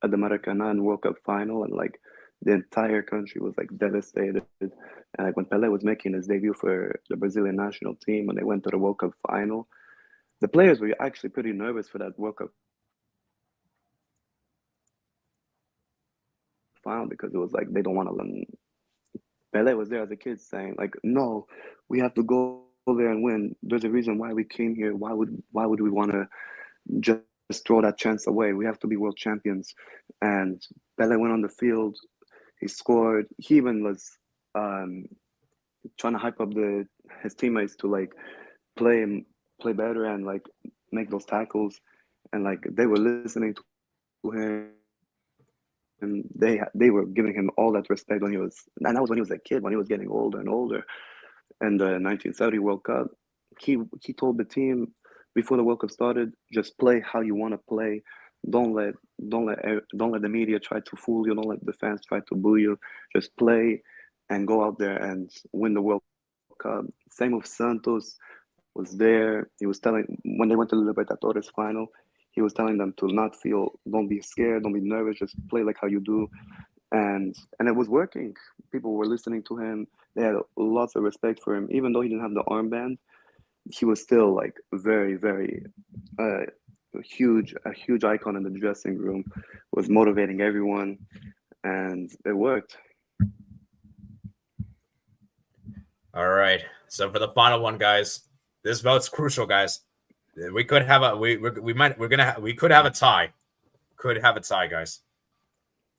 at the Maracanã World Cup final, and like the entire country was like devastated. And like when Pele was making his debut for the Brazilian national team, when they went to the World Cup final, the players were actually pretty nervous for that World Cup final because it was like they don't want to learn. Pele was there as a kid saying like, "No, we have to go there and win. There's a reason why we came here. Why would we want to just throw that chance away? We have to be world champions." And Pele went on the field. He scored. He even was trying to hype up his teammates to like play better and like make those tackles, and like they were listening to him. And they were giving him all that respect and that was when he was a kid. When he was getting older and older, and the 1970 World Cup, he told the team before the World Cup started, just play how you want to play. Don't let the media try to fool you. Don't let the fans try to boo you. Just play and go out there and win the World Cup. Same with Santos was there. He was telling when they went to the Libertadores final, he was telling them to not don't be scared, don't be nervous, just play like how you do. And it was working. People were listening to him. They had lots of respect for him. Even though he didn't have the armband, he was still like very, very a huge icon in the dressing room, was motivating everyone, and it worked. All right. So for the final one, guys, this vote's crucial, guys. We could have we could have a tie. Could have a tie, guys.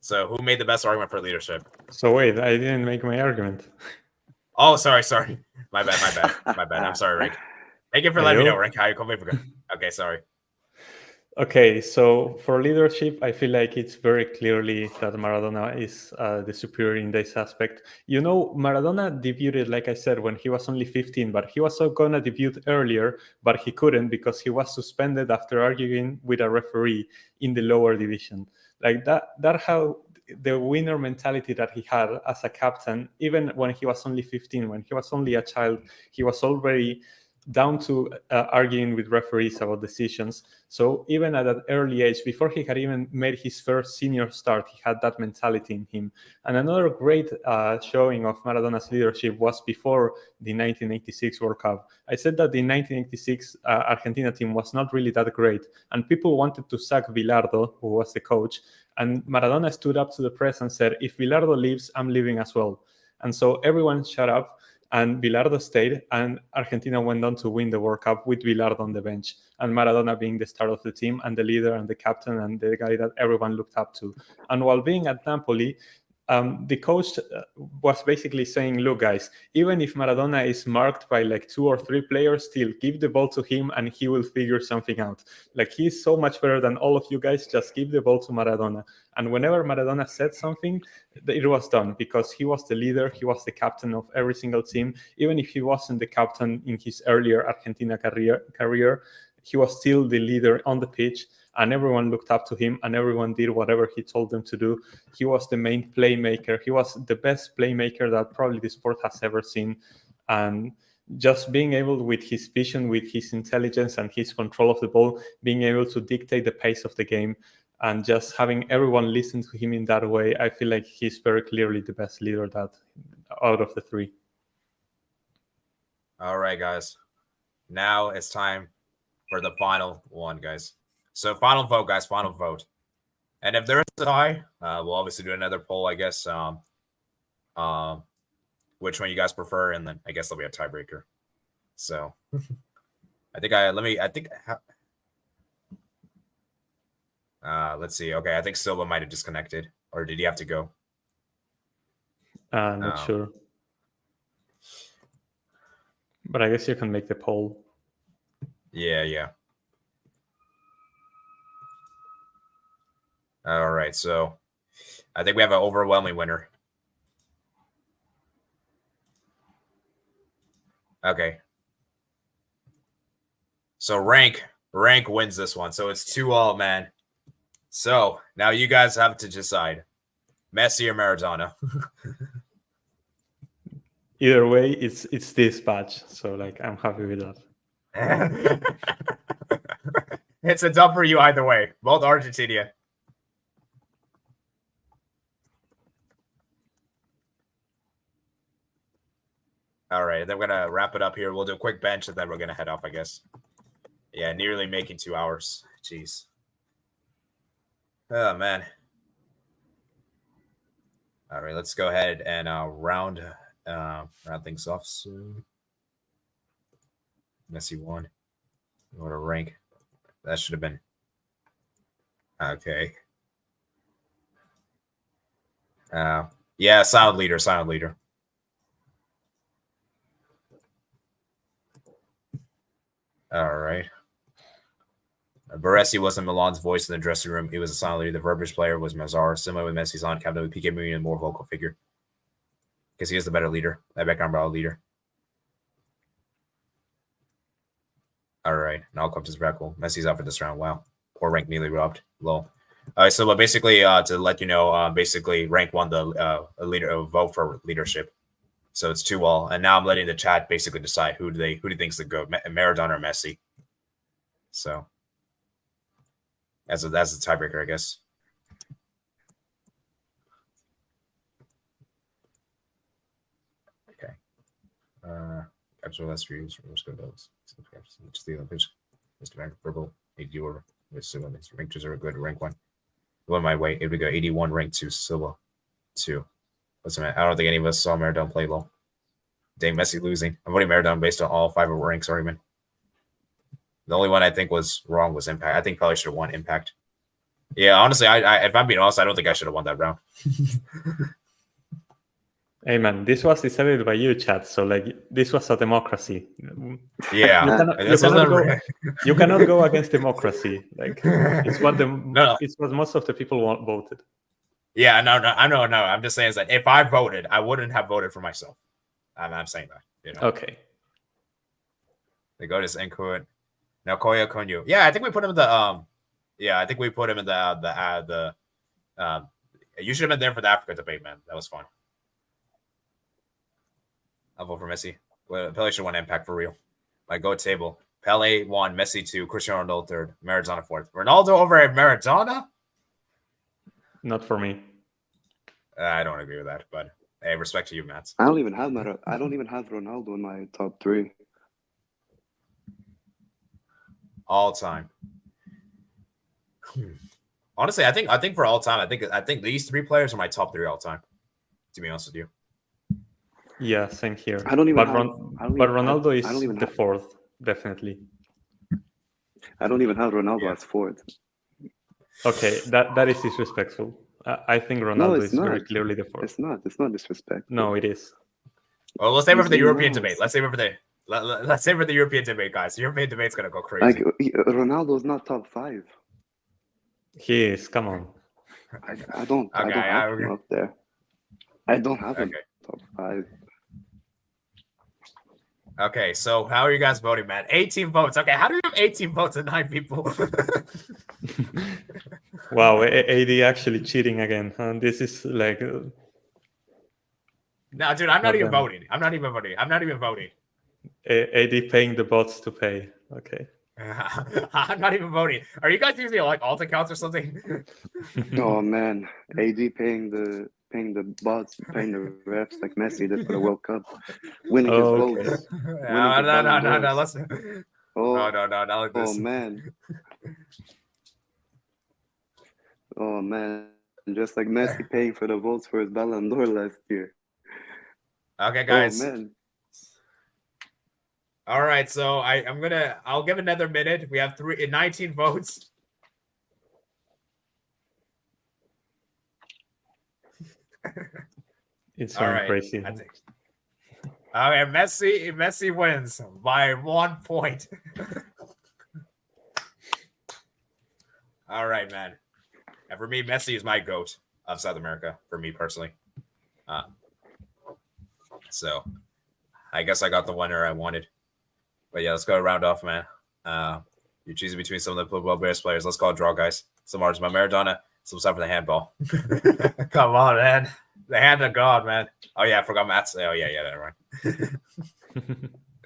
So who made the best argument for leadership? So wait, I didn't make my argument. Oh, sorry. My bad. I'm sorry, Rick. Thank you for letting me know, Rick. How you completely forgot. Okay, sorry. Okay, so for leadership, I feel like it's very clearly that Maradona is the superior in this aspect. Maradona debuted, like I said, when he was only 15, but he was going to debut earlier, but he couldn't because he was suspended after arguing with a referee in the lower division. Like that how the winner mentality that he had as a captain, even when he was only 15, when he was only a child, he was already down to arguing with referees about decisions. So even at an early age, before he had even made his first senior start, he had that mentality in him. And another great showing of Maradona's leadership was before the 1986 World Cup. I said that the 1986 Argentina team was not really that great, and people wanted to sack Bilardo, who was the coach. And Maradona stood up to the press and said, "If Bilardo leaves, I'm leaving as well." And so everyone shut up. And Bilardo stayed, and Argentina went on to win the World Cup with Bilardo on the bench, and Maradona being the star of the team and the leader and the captain and the guy that everyone looked up to. And while being at Napoli, the coach was basically saying, "Look, guys, even if Maradona is marked by like 2 or 3 players, still give the ball to him and he will figure something out. Like, he's so much better than all of you guys. Just give the ball to Maradona." And whenever Maradona said something, it was done because he was the leader. He was the captain of every single team. Even if he wasn't the captain in his earlier Argentina career, he was still the leader on the pitch, and everyone looked up to him and everyone did whatever he told them to do. He was the main playmaker. He was the best playmaker that probably the sport has ever seen. And just being able, with his vision, with his intelligence and his control of the ball, being able to dictate the pace of the game and just having everyone listen to him in that way, I feel like he's very clearly the best leader out of the 3. All right, guys. Now it's time for the final one, guys. So final vote, guys. Final vote. And if there is a tie, we'll obviously do another poll, I guess. Which one you guys prefer, and then I guess there'll be a tiebreaker. So I think Let's see. Okay, I think Silva might have disconnected, or did he have to go? Not sure. But I guess you can make the poll. Yeah. All right, so I think we have an overwhelming winner. Okay. So rank wins this one. So it's 2-2, man. So now you guys have to decide, Messi or Maradona. Either way, it's this batch. So like, I'm happy with that. It's a dub for you either way. Both Argentina. All right, then we're gonna wrap it up here. We'll do a quick bench and then we're gonna head off, I guess. Yeah, nearly making 2 hours. Jeez. Oh man. All right, let's go ahead and round things off soon. Messi won. What a rank. That should have been. Okay. Yeah, silent leader. All right. Baresi wasn't Milan's voice in the dressing room. He was a silent leader. The verbiage player was Mazzara. Similar with Messi's on captain with PK Mourinho, a more vocal figure. Because he is the better leader. That background umbrella leader. All right. Now come to Zbrackle. Messi's out for this round. Wow. Poor rank nearly robbed. Low. All right. So, but basically, to let you know, basically, rank won the vote for leadership. So it's 2-2, and now I'm letting the chat basically decide who do you think's the GOAT, Maradona or Messi. So that's a tiebreaker, I guess. Okay. Capture last reviews from most good those. Just the Olympics. Mr. Bank Purple, 80 order. Rank 2 are good. Rank 1. What my weight? It would go 81. Rank 2. Silva 2. What's the matter? I don't think any of us saw Maradona play low. Dang, Messi losing. I'm voting Maradona based on all 5 of ranks argument. The only one I think was wrong was Impact. I think probably should have won Impact. Yeah, honestly, I if I'm being honest, I don't think I should have won that round. Hey man, this was decided by you, chat. So like, this was a democracy. Yeah, you cannot go against democracy. Like, it's what it's what most of the people voted. Yeah, no, I know. I'm just saying is that if I voted, I wouldn't have voted for myself. I'm saying that. You know. Okay. They go to Enkuit. Now Koya Konyu. Yeah, I think we put him in the I think we put him in the you should have been there for the Africa debate, man. That was fun. I'll vote for Messi. Pele should win Impact for real. Like, go table. Pele 1, Messi 2, Cristiano Ronaldo 3rd, Maradona 4th. Ronaldo over at Maradona? Not for me. I don't agree with that, but hey, respect to you, Matt. I don't even have Ronaldo in my top 3. All time. Honestly, I think for all time, I think these 3 players are my top 3 all time. To be honest with you. Yeah, same here. I don't even. But have, Ronaldo is the 4th, definitely. I don't even have Ronaldo as 4th. Okay, that is disrespectful. I think Ronaldo is very clearly the 4th. It's not. It's not disrespectful. No, it is. Well, let's save it for the European debate. Let's save it for the European debate, guys. The European debate's gonna go crazy. Like, Ronaldo's not top 5. He is. Come on. I don't have him up there. I don't have him top 5. Okay, so how are you guys voting, man? 18 votes. Okay, how do you have 18 votes and 9 people? Wow, AD actually cheating again. This is like... No, dude, I'm not even voting. I'm not even voting. AD paying the bots to pay. Okay. I'm not even voting. Are you guys using like alt accounts or something? Oh man, AD paying the bots, paying the refs like Messi did for the World Cup, winning his votes. No. Let's. No, not like this. Oh man, just like Messi paying for the votes for his Ballon d'Or last year. Okay, guys. Oh man. All right, so I'll give another minute. We have 19 votes. It's All very right. crazy. I think. Okay, Messi wins by 1 point. All right, man. And for me, Messi is my GOAT of South America, for me personally. So I guess I got the winner I wanted. But yeah, let's go round off, man. You're choosing between some of the football best players. Let's call it draw, guys. Some arms, my Maradona, some stuff for the handball. Come on, man. The hand of God, man. Oh, yeah, I forgot Matt's. Oh, yeah, never mind.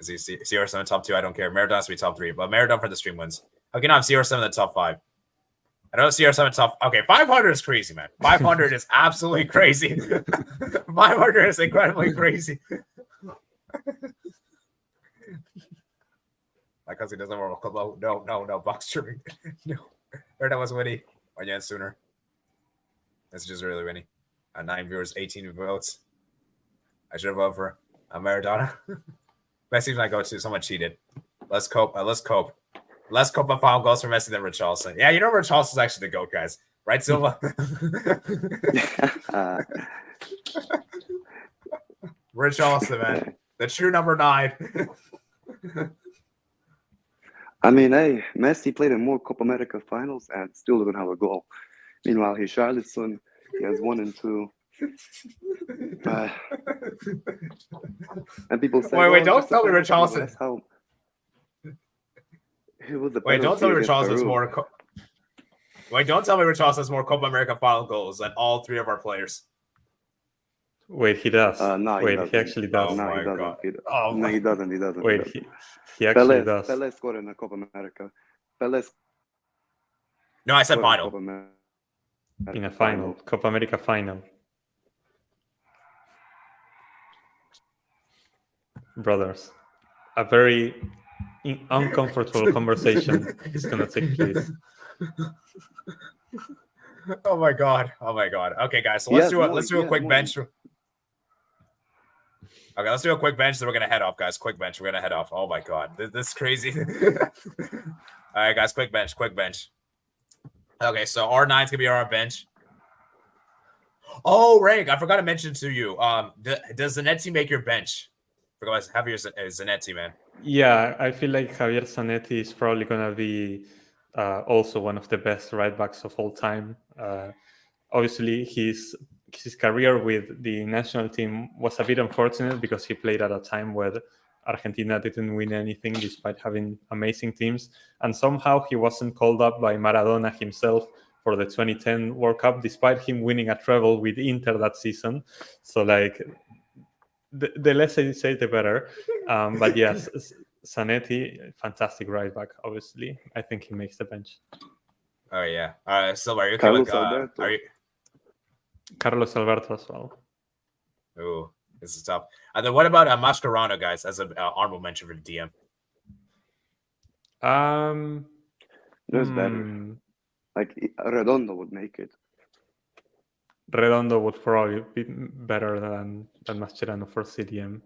CR7 top 2, I don't care. Maradona has to be top 3, but Maradona for the stream wins. Okay, now I'm CR7 in the top 5. I know CR7 top. Okay, 500 is crazy, man. 500 is absolutely crazy. 500 is incredibly crazy. My cousin doesn't want to come out. No, box trimming. No. Maradona was winning. Again, sooner. This is just really winning. 9 viewers, 18 votes. I should have voted for Maradona. Messi's my go-to. Someone cheated. Let's cope. Let's cope. Less Copa final goals for Messi than Richarlison. Yeah, you know Richarlison's actually the GOAT, guys. Right, Silva? Richarlison, man. The true number 9. I mean, hey, Messi played in more Copa America finals and still didn't have a goal. Meanwhile, Richarlison, he has 1 and 2. And people say, wait, don't tell me Richarlison. Wait, don't tell me Richarlison's more. Wait, don't tell me Richarlison has more Copa America final goals than all 3 of our players. Wait, he does. No, Wait, he actually does. Oh, no, he doesn't. No, he doesn't. He doesn't. Wait, he actually does. Pelé scored in the Copa America. Pelé. No, I said final. In a final, Copa America final. Brothers, a very uncomfortable conversation is going to take place. Oh my god. Okay, guys, so let's do a quick bench. Okay, let's do a quick bench, then we're gonna head off, guys. Quick bench, we're gonna head off. Oh my god, this is crazy. All right, guys, quick bench. Okay, so R9's gonna be our bench. Oh, Rank, I forgot to mention to you. Does Zanetti make your bench? Forgot Javier Zanetti, man. Yeah, I feel like Javier Zanetti is probably gonna be also one of the best right backs of all time. Obviously, his career with the national team was a bit unfortunate because he played at a time where Argentina didn't win anything despite having amazing teams. And somehow he wasn't called up by Maradona himself for the 2010 World Cup, despite him winning a treble with Inter that season. So, like, the less I say, the better. But yes, Zanetti, fantastic right back, obviously. I think he makes the bench. Oh, yeah. Silva, are you okay with... Carlos Alberto as well. Ooh, this is tough. And then what about Mascherano, guys, as an honorable mention for the DM? There's better. Like, Redondo would make it. Redondo would probably be better than Mascherano for CDM.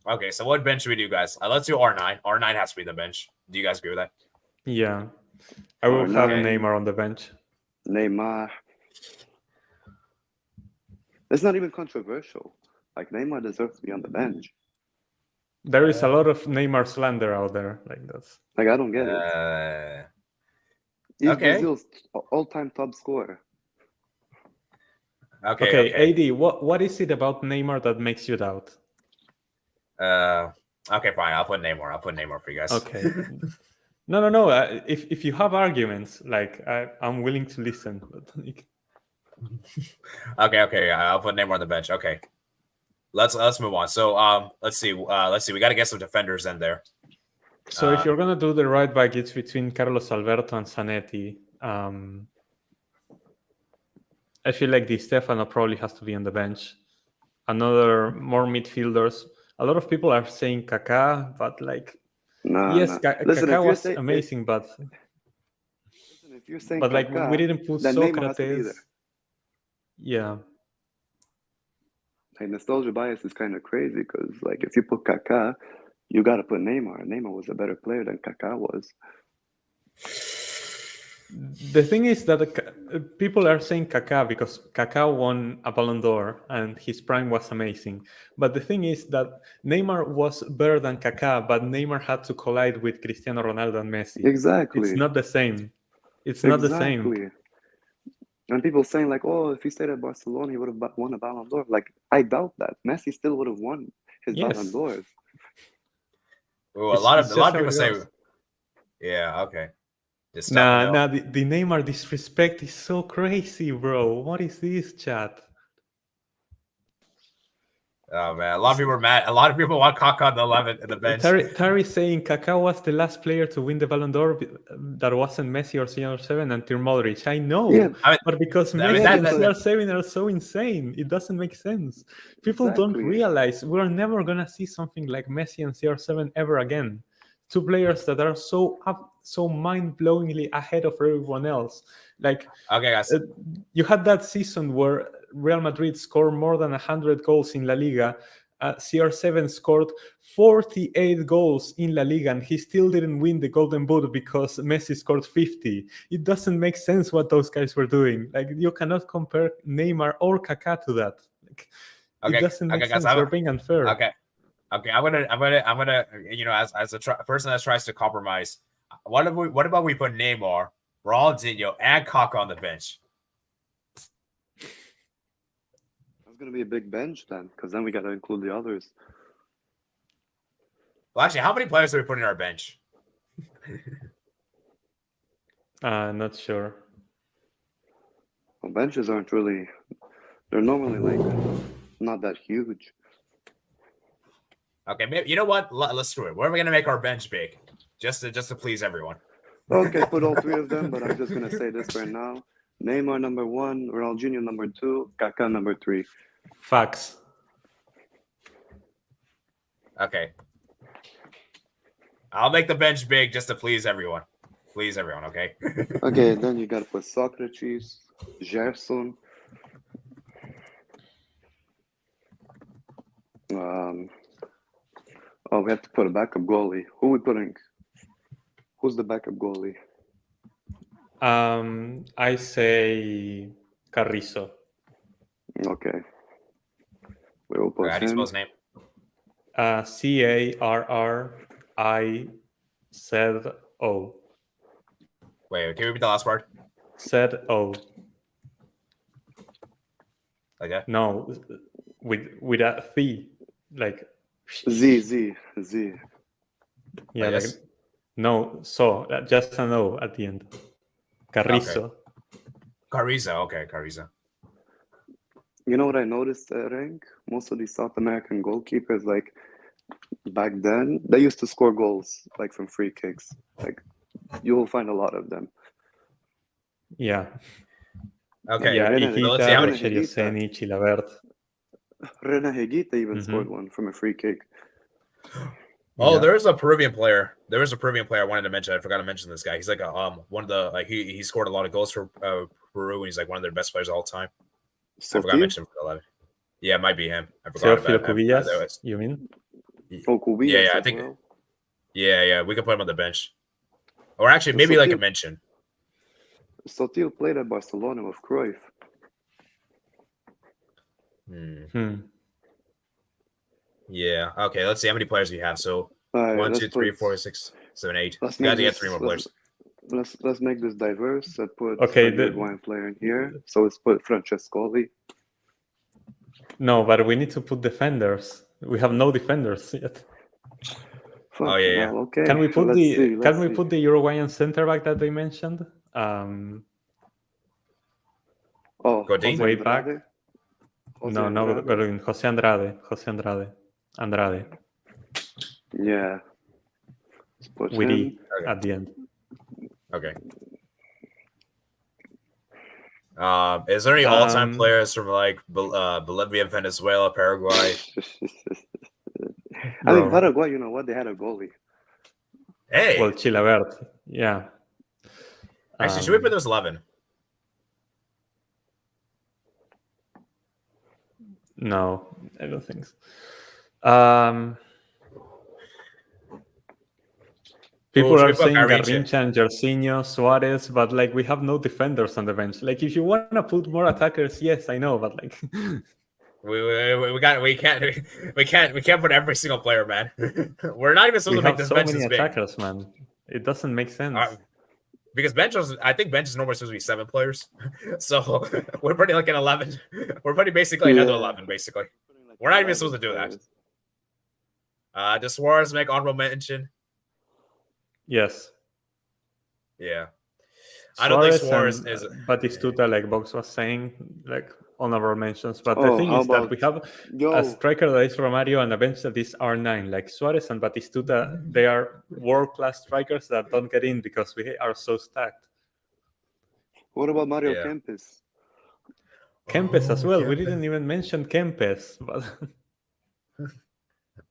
Okay, so what bench should we do, guys? Let's do R9. R9 has to be the bench. Do you guys agree with that? Yeah. I will have Neymar on the bench. Neymar. It's not even controversial. Like, Neymar deserves to be on the bench. There is a lot of Neymar slander out there. Like, that's... Like, I don't get it. He's Brazil's all-time top scorer. Okay. AD, what is it about Neymar that makes you doubt? Okay, fine. I'll put Neymar for you guys. Okay. No. If you have arguments, like, I'm willing to listen. But okay. I'll put Neymar on the bench. Okay. Let's move on. So let's see. We got to get some defenders in there. So if you're gonna do the right back, it's between Carlos Alberto and Zanetti. I feel like Di Stefano probably has to be on the bench. More midfielders. A lot of people are saying Kaká, but like, Kaká was amazing, but if you're saying like, Kaká, we didn't put Socrates. Yeah. Like, nostalgia bias is kind of crazy because, like, if you put Kaká, you got to put Neymar. Neymar was a better player than Kaká was. The thing is that people are saying Kaká because Kaká won a Ballon d'Or and his prime was amazing. But the thing is that Neymar was better than Kaká, but Neymar had to collide with Cristiano Ronaldo and Messi. Exactly. It's not the same. It's not the same. Exactly. And people saying like, oh, if he stayed at Barcelona, he would have won a Ballon d'Or. Like, I doubt that. Messi still would have won his Ballon d'Ors. Ooh, a lot of people say, yeah, okay. Nah, the Neymar disrespect is so crazy, bro. What is this, chat? Oh man, a lot of people are mad. A lot of people want Kaká on the 11 in the bench. Terry saying Kaká was the last player to win the Ballon d'Or that wasn't Messi or CR7 until Modric. I know, Yeah. but because Messi and CR7 are so insane, it doesn't make sense. People don't realize we're never gonna see something like Messi and CR7 ever again. Two players that are so mind-blowingly ahead of everyone else. Like, okay, guys, you had that season where Real Madrid scored more than 100 goals in La Liga. CR7 scored 48 goals in La Liga, and he still didn't win the Golden Boot because Messi scored 50. It doesn't make sense what those guys were doing. Like, you cannot compare Neymar or Kaká to that. Like, it doesn't make sense. You're being unfair. Okay, I'm gonna, you know, as a person that tries to compromise, what about we put Neymar, Ronaldinho, and Kaká on the bench? That's gonna be a big bench then, because then we gotta include the others. Well, actually, how many players do we put in our bench? Not sure. Well, benches aren't really. They're normally like not that huge. Okay, maybe, you know what? Let's do it. Where are we gonna make our bench big, just to please everyone? Okay, put all three of them, but I'm just gonna say this right now: Neymar number 1, Ronaldinho number 2, Kaká number 3. Facts. Okay, I'll make the bench big just to please everyone. Please everyone, okay? Okay, then you gotta put Socrates, Gerson. Oh, we have to put a backup goalie. Who are we putting? Who's the backup goalie? I say Carrizo. Okay. We will put How do you spell his name? Carrizo. Wait, can you repeat the last word? Z-O. Like that? No, with a Z, like Z. Yeah, like, no, so just an O at the end. Carrizo. Okay. Carrizo. You know what I noticed, Rank? Most of these South American goalkeepers, like back then, they used to score goals like from free kicks. Like you will find a lot of them. Yeah. Okay. Yeah, let's see how many. Cherioseni, Chilabert. Rena Higuita even scored one from a free kick. Oh, yeah. There's a Peruvian player. There was a Peruvian player I wanted to mention. I forgot to mention this guy. He's like one of the he scored a lot of goals for Peru, and he's like one of their best players of all time. I forgot to mention him for 11. Yeah, it might be him. I forgot about Cubillas, you mean? Oh, Cubillas. Yeah, I think. Well. Yeah, we could put him on the bench, or actually maybe like a mention. Sotil played at Barcelona with Cruyff. Yeah. Okay. Let's see how many players we have. So 1, 2, 3, 4, 6, 7, 8. You got to get 3 more players. Let's make this diverse. Let's put a Uruguayan player in here. So let's put Francescoli. No, but we need to put defenders. We have no defenders yet. Oh yeah. Well, okay. Can we put put the Uruguayan center back that they mentioned? Godin? Way back. No, Godin. Jose Andrade. Yeah. With E at the end. Okay. Is there any all-time players from like Bolivia, Venezuela, Paraguay? I mean, Paraguay, you know what? They had a goalie. Hey. Well, Chilabert, yeah. Actually, should we put those 11? No, I don't think so. People should are we put saying Garrincha? Garrincha and Jorginho, Suarez, but like we have no defenders on the bench. Like if you want to put more attackers, yes, I know, but like we can't put every single player, man. We're not even supposed we to make have this so bench many this big. attackers, man. It doesn't make sense. Because I think bench is normally supposed to be 7 players. So we're putting like an 11. We're putting basically another 11, basically. We're not even supposed to do that. Does Suarez make honorable mention? Yes. Yeah. I don't think Suarez and is. Batistuta, like Box was saying, like honorable mentions. But the Oh, thing how is that about we have a yo? striker that is Romario and a bench that is R9. Like Suarez and Batistuta, they are world-class strikers that don't get in because we are so stacked. What about Mario Yeah. Kempes? Kempes as well. We didn't even mention Kempes. But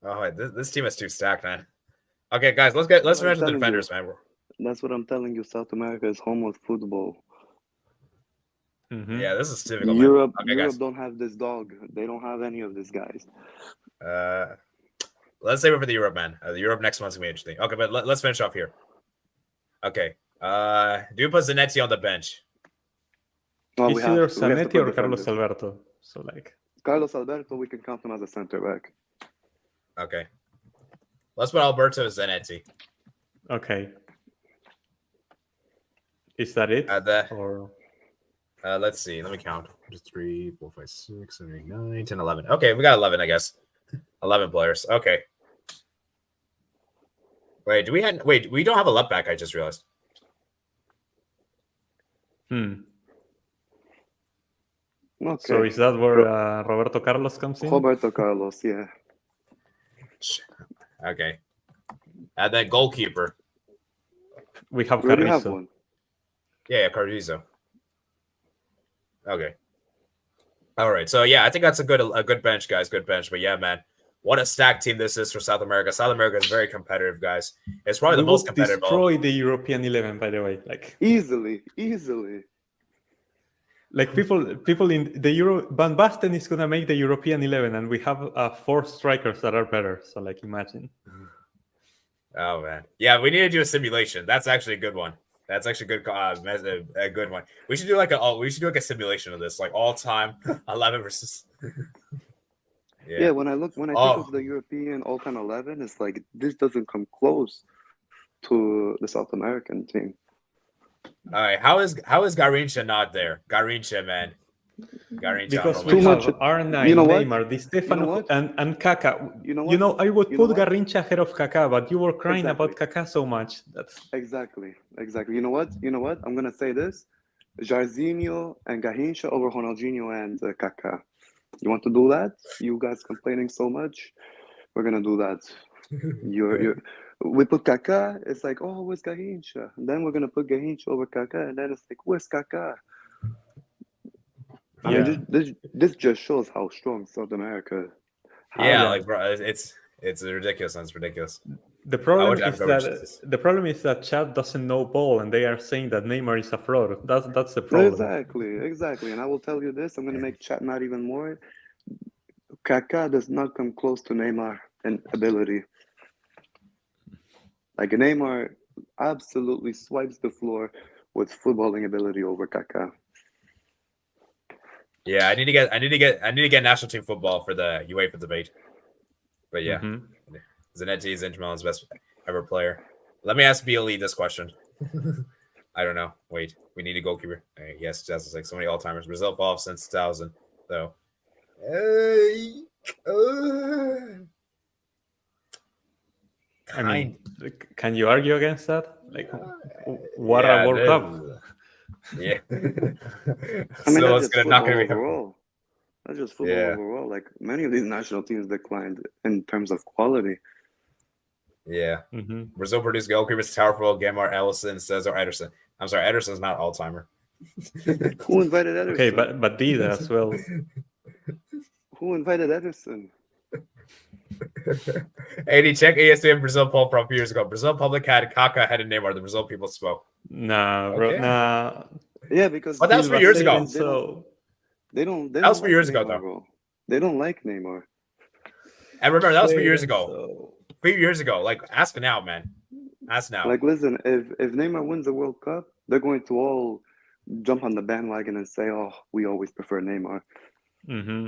Oh, this team is too stacked, man. Okay, guys, let's mention the telling defenders, man. That's what I'm telling you. South America is home of football. Mhm. Yeah, this is typical. Man. Europe, Okay, Europe guys. don't have this dog. They don't have any of these guys. Let's save it for the Europe, man. The Europe next month's gonna be interesting. Okay, but let's finish off here. Okay. Do you put Zanetti on the bench? Well, It's either Zanetti or Carlos Alberto. So like Carlos Alberto, we can count him as a center back. Okay. Let's put Alberto Zanetti. okay. Is that it? Or Let's see. Let me count. 3, 4, 5, 6, 7, 8, 9, 10, 11. Okay, we got 11, I guess. 11 players. Okay. Wait, we don't have a left back, I just realized. Okay. So is that where Roberto Carlos comes in? Roberto Carlos, yeah. Okay. And then goalkeeper. We have We already Carrizo. have one. Yeah, Carrizo. Okay. All right. So yeah, I think that's a good bench, guys. Good bench. But yeah, man, what a stacked team this is for South America. South America is very competitive, guys. It's probably the most competitive. Destroy the European 11, by the way. Like easily. Like people in the Euro, Van Basten is gonna make the European 11, and we have 4 strikers that are better. So like, imagine. Oh man, yeah, we need to do a simulation. That's actually a good one. That's actually good. A good one. We should do like a simulation of this, like all time 11 versus. Yeah. When I think of the European all-time 11, it's like this doesn't come close to the South American team. All right, how is Garrincha not there? Garrincha, man. Garrincha. Because we have R9, Neymar, Di Stefano, and Kaká. You know I would put what? Garrincha ahead of Kaká, but you were crying about Kaká so much. That's exactly. You know what? I'm gonna say this: Jorginho and Garrincha over Ronaldinho and Kaká. You want to do that? You guys complaining so much? We're gonna do that. We put Kaká. It's like, oh, where's Garrincha? And then we're gonna put Garrincha over Kaká, and then it's like, where's Kaká? I mean, this just shows how strong South America. Like bro, it's ridiculous. It's ridiculous. The problem is that Chad doesn't know ball, and they are saying that Neymar is a fraud. That's the problem. Exactly. And I will tell you this: I'm going to make Chad mad even more. Kaká does not come close to Neymar in ability. Like Neymar absolutely swipes the floor with footballing ability over Kaká. Yeah, I need to get national team football for the UEFA debate. But yeah, Zanetti is Inter Milan's best ever player. Let me ask BLE this question. I don't know. Wait, we need a goalkeeper. Yes, 2006. So many all-timers. Brazil evolved since 2000, though. I mean, can you argue against that? Like, what a World Cup? Yeah. I mean, that's just overall. That's just football overall. Like, many of these national teams declined in terms of quality. Yeah. Brazil produced goalkeepers Towerful, Gamar, Ellison, Cesar, Ederson. I'm sorry, Ederson's not all-timer. Who invited Ederson? Okay, but Dida as well. Who invited Ederson? Hey, check ESPN Brazil poll from a few years ago. Brazil public had Kaká ahead of Neymar. The Brazil people spoke. Nah, bro, nah. Yeah, because that was 3 years ago. They don't. That was 3 years Neymar, ago, though. bro. They don't like Neymar. And remember, that was 3 years ago. 3 years ago. Like, ask now, man. As now. Like, listen, if Neymar wins the World Cup, they're going to all jump on the bandwagon and say, "Oh, we always prefer Neymar." Mm-hmm.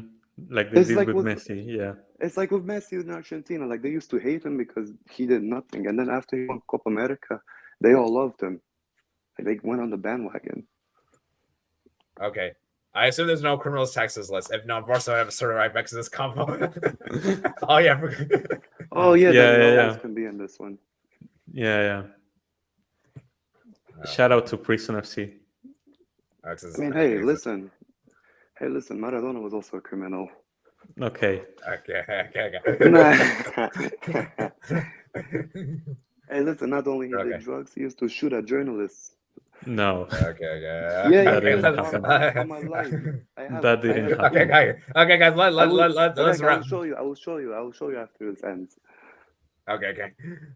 Like they It's did like with with Messi. Yeah. it's like with Messi in Argentina. Like they used to hate him because he did nothing, and then after he won Copa America, they all loved him. They went on the bandwagon. Okay. I assume there's no criminals taxes list. If not, Barcelona have a sort of right back to this combo. Oh yeah. Oh yeah, Yeah, then yeah, always yeah. can be in this one. Yeah. Shout out to Prison FC. I mean, hey, listen, Maradona was also a criminal. Okay. Okay. Nah. Hey, listen, not only he Okay. did drugs, he used to shoot at journalists. No. Okay. Yeah, That didn't happen. on my life. That didn't happen. Okay, guys. Let's I wrap. will show you. I will show you after this ends. Okay.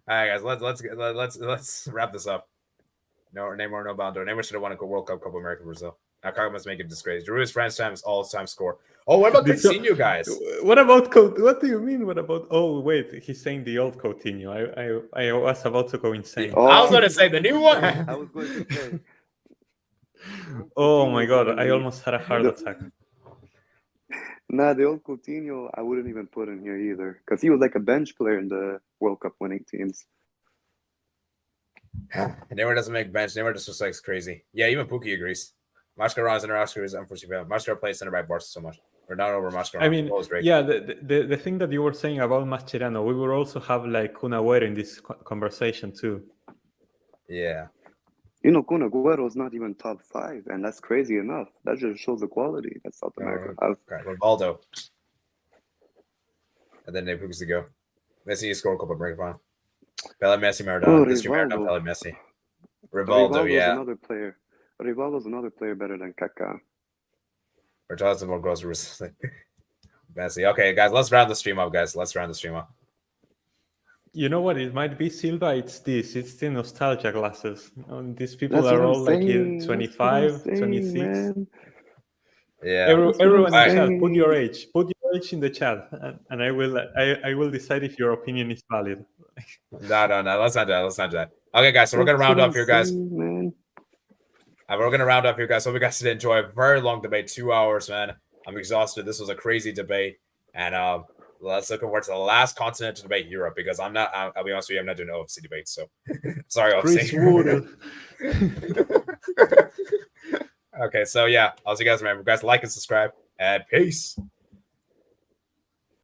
All right, guys. Let's wrap this up. No Neymar, no Ballon d'Or. Neymar should have won a World Cup, Copa America, Brazil. Now Kaká must make it disgrace. Giroud is France's all-time score. Oh, what about Coutinho, guys? What about What do you mean? What about? Oh, wait, he's saying the old Coutinho. I was about to go insane. Oh, I was going to say the new one. I was going to say. Oh my god, I almost had a heart attack. Nah, the old Coutinho, I wouldn't even put in here either, because he was like a bench player in the World Cup winning teams. Neymar doesn't make bench. Neymar just looks like crazy. Yeah, even Pookie agrees. Mascherano's center. Oscar is unfortunately. Mascherano plays center by Barca so much. We're not over Mascherano. I mean, yeah, the thing that you were saying about Mascherano, we will also have like Kun Agüero in this conversation too. Yeah. You know, Kun Agüero is not even top 5, and that's crazy enough. That just shows the quality that South America has. Okay, Rivaldo. And then Pookie's to go. Messi scored a couple of break final. Pele, Messi, Maradona. Maradona, Pele, Messi. Rivaldo, yeah. Another player. Rivaldo's another player better than Kaká. Or Jonathan more goals. Messi. Okay, guys, let's round the stream up, guys. Let's round the stream up. You know what? It might be Silva. It's the nostalgia glasses. These people That's are what all I'm like saying. 25, That's what I'm 26. saying, man. Yeah. Everyone in the chat, saying. put your age. Put your age in the chat, and I will decide if your opinion is valid. No. Let's not do that. Okay, guys. So we're gonna round up here, guys. Man. We're gonna round up here, guys. Hope you guys did enjoy a very long debate, 2 hours, man. I'm exhausted. This was a crazy debate, and let's look forward to the last continental debate, Europe, because I'll be honest with you, I'm not doing OFC debate. So sorry, OFC. Okay, so yeah, I'll see you guys. Remember, guys, like and subscribe, and peace.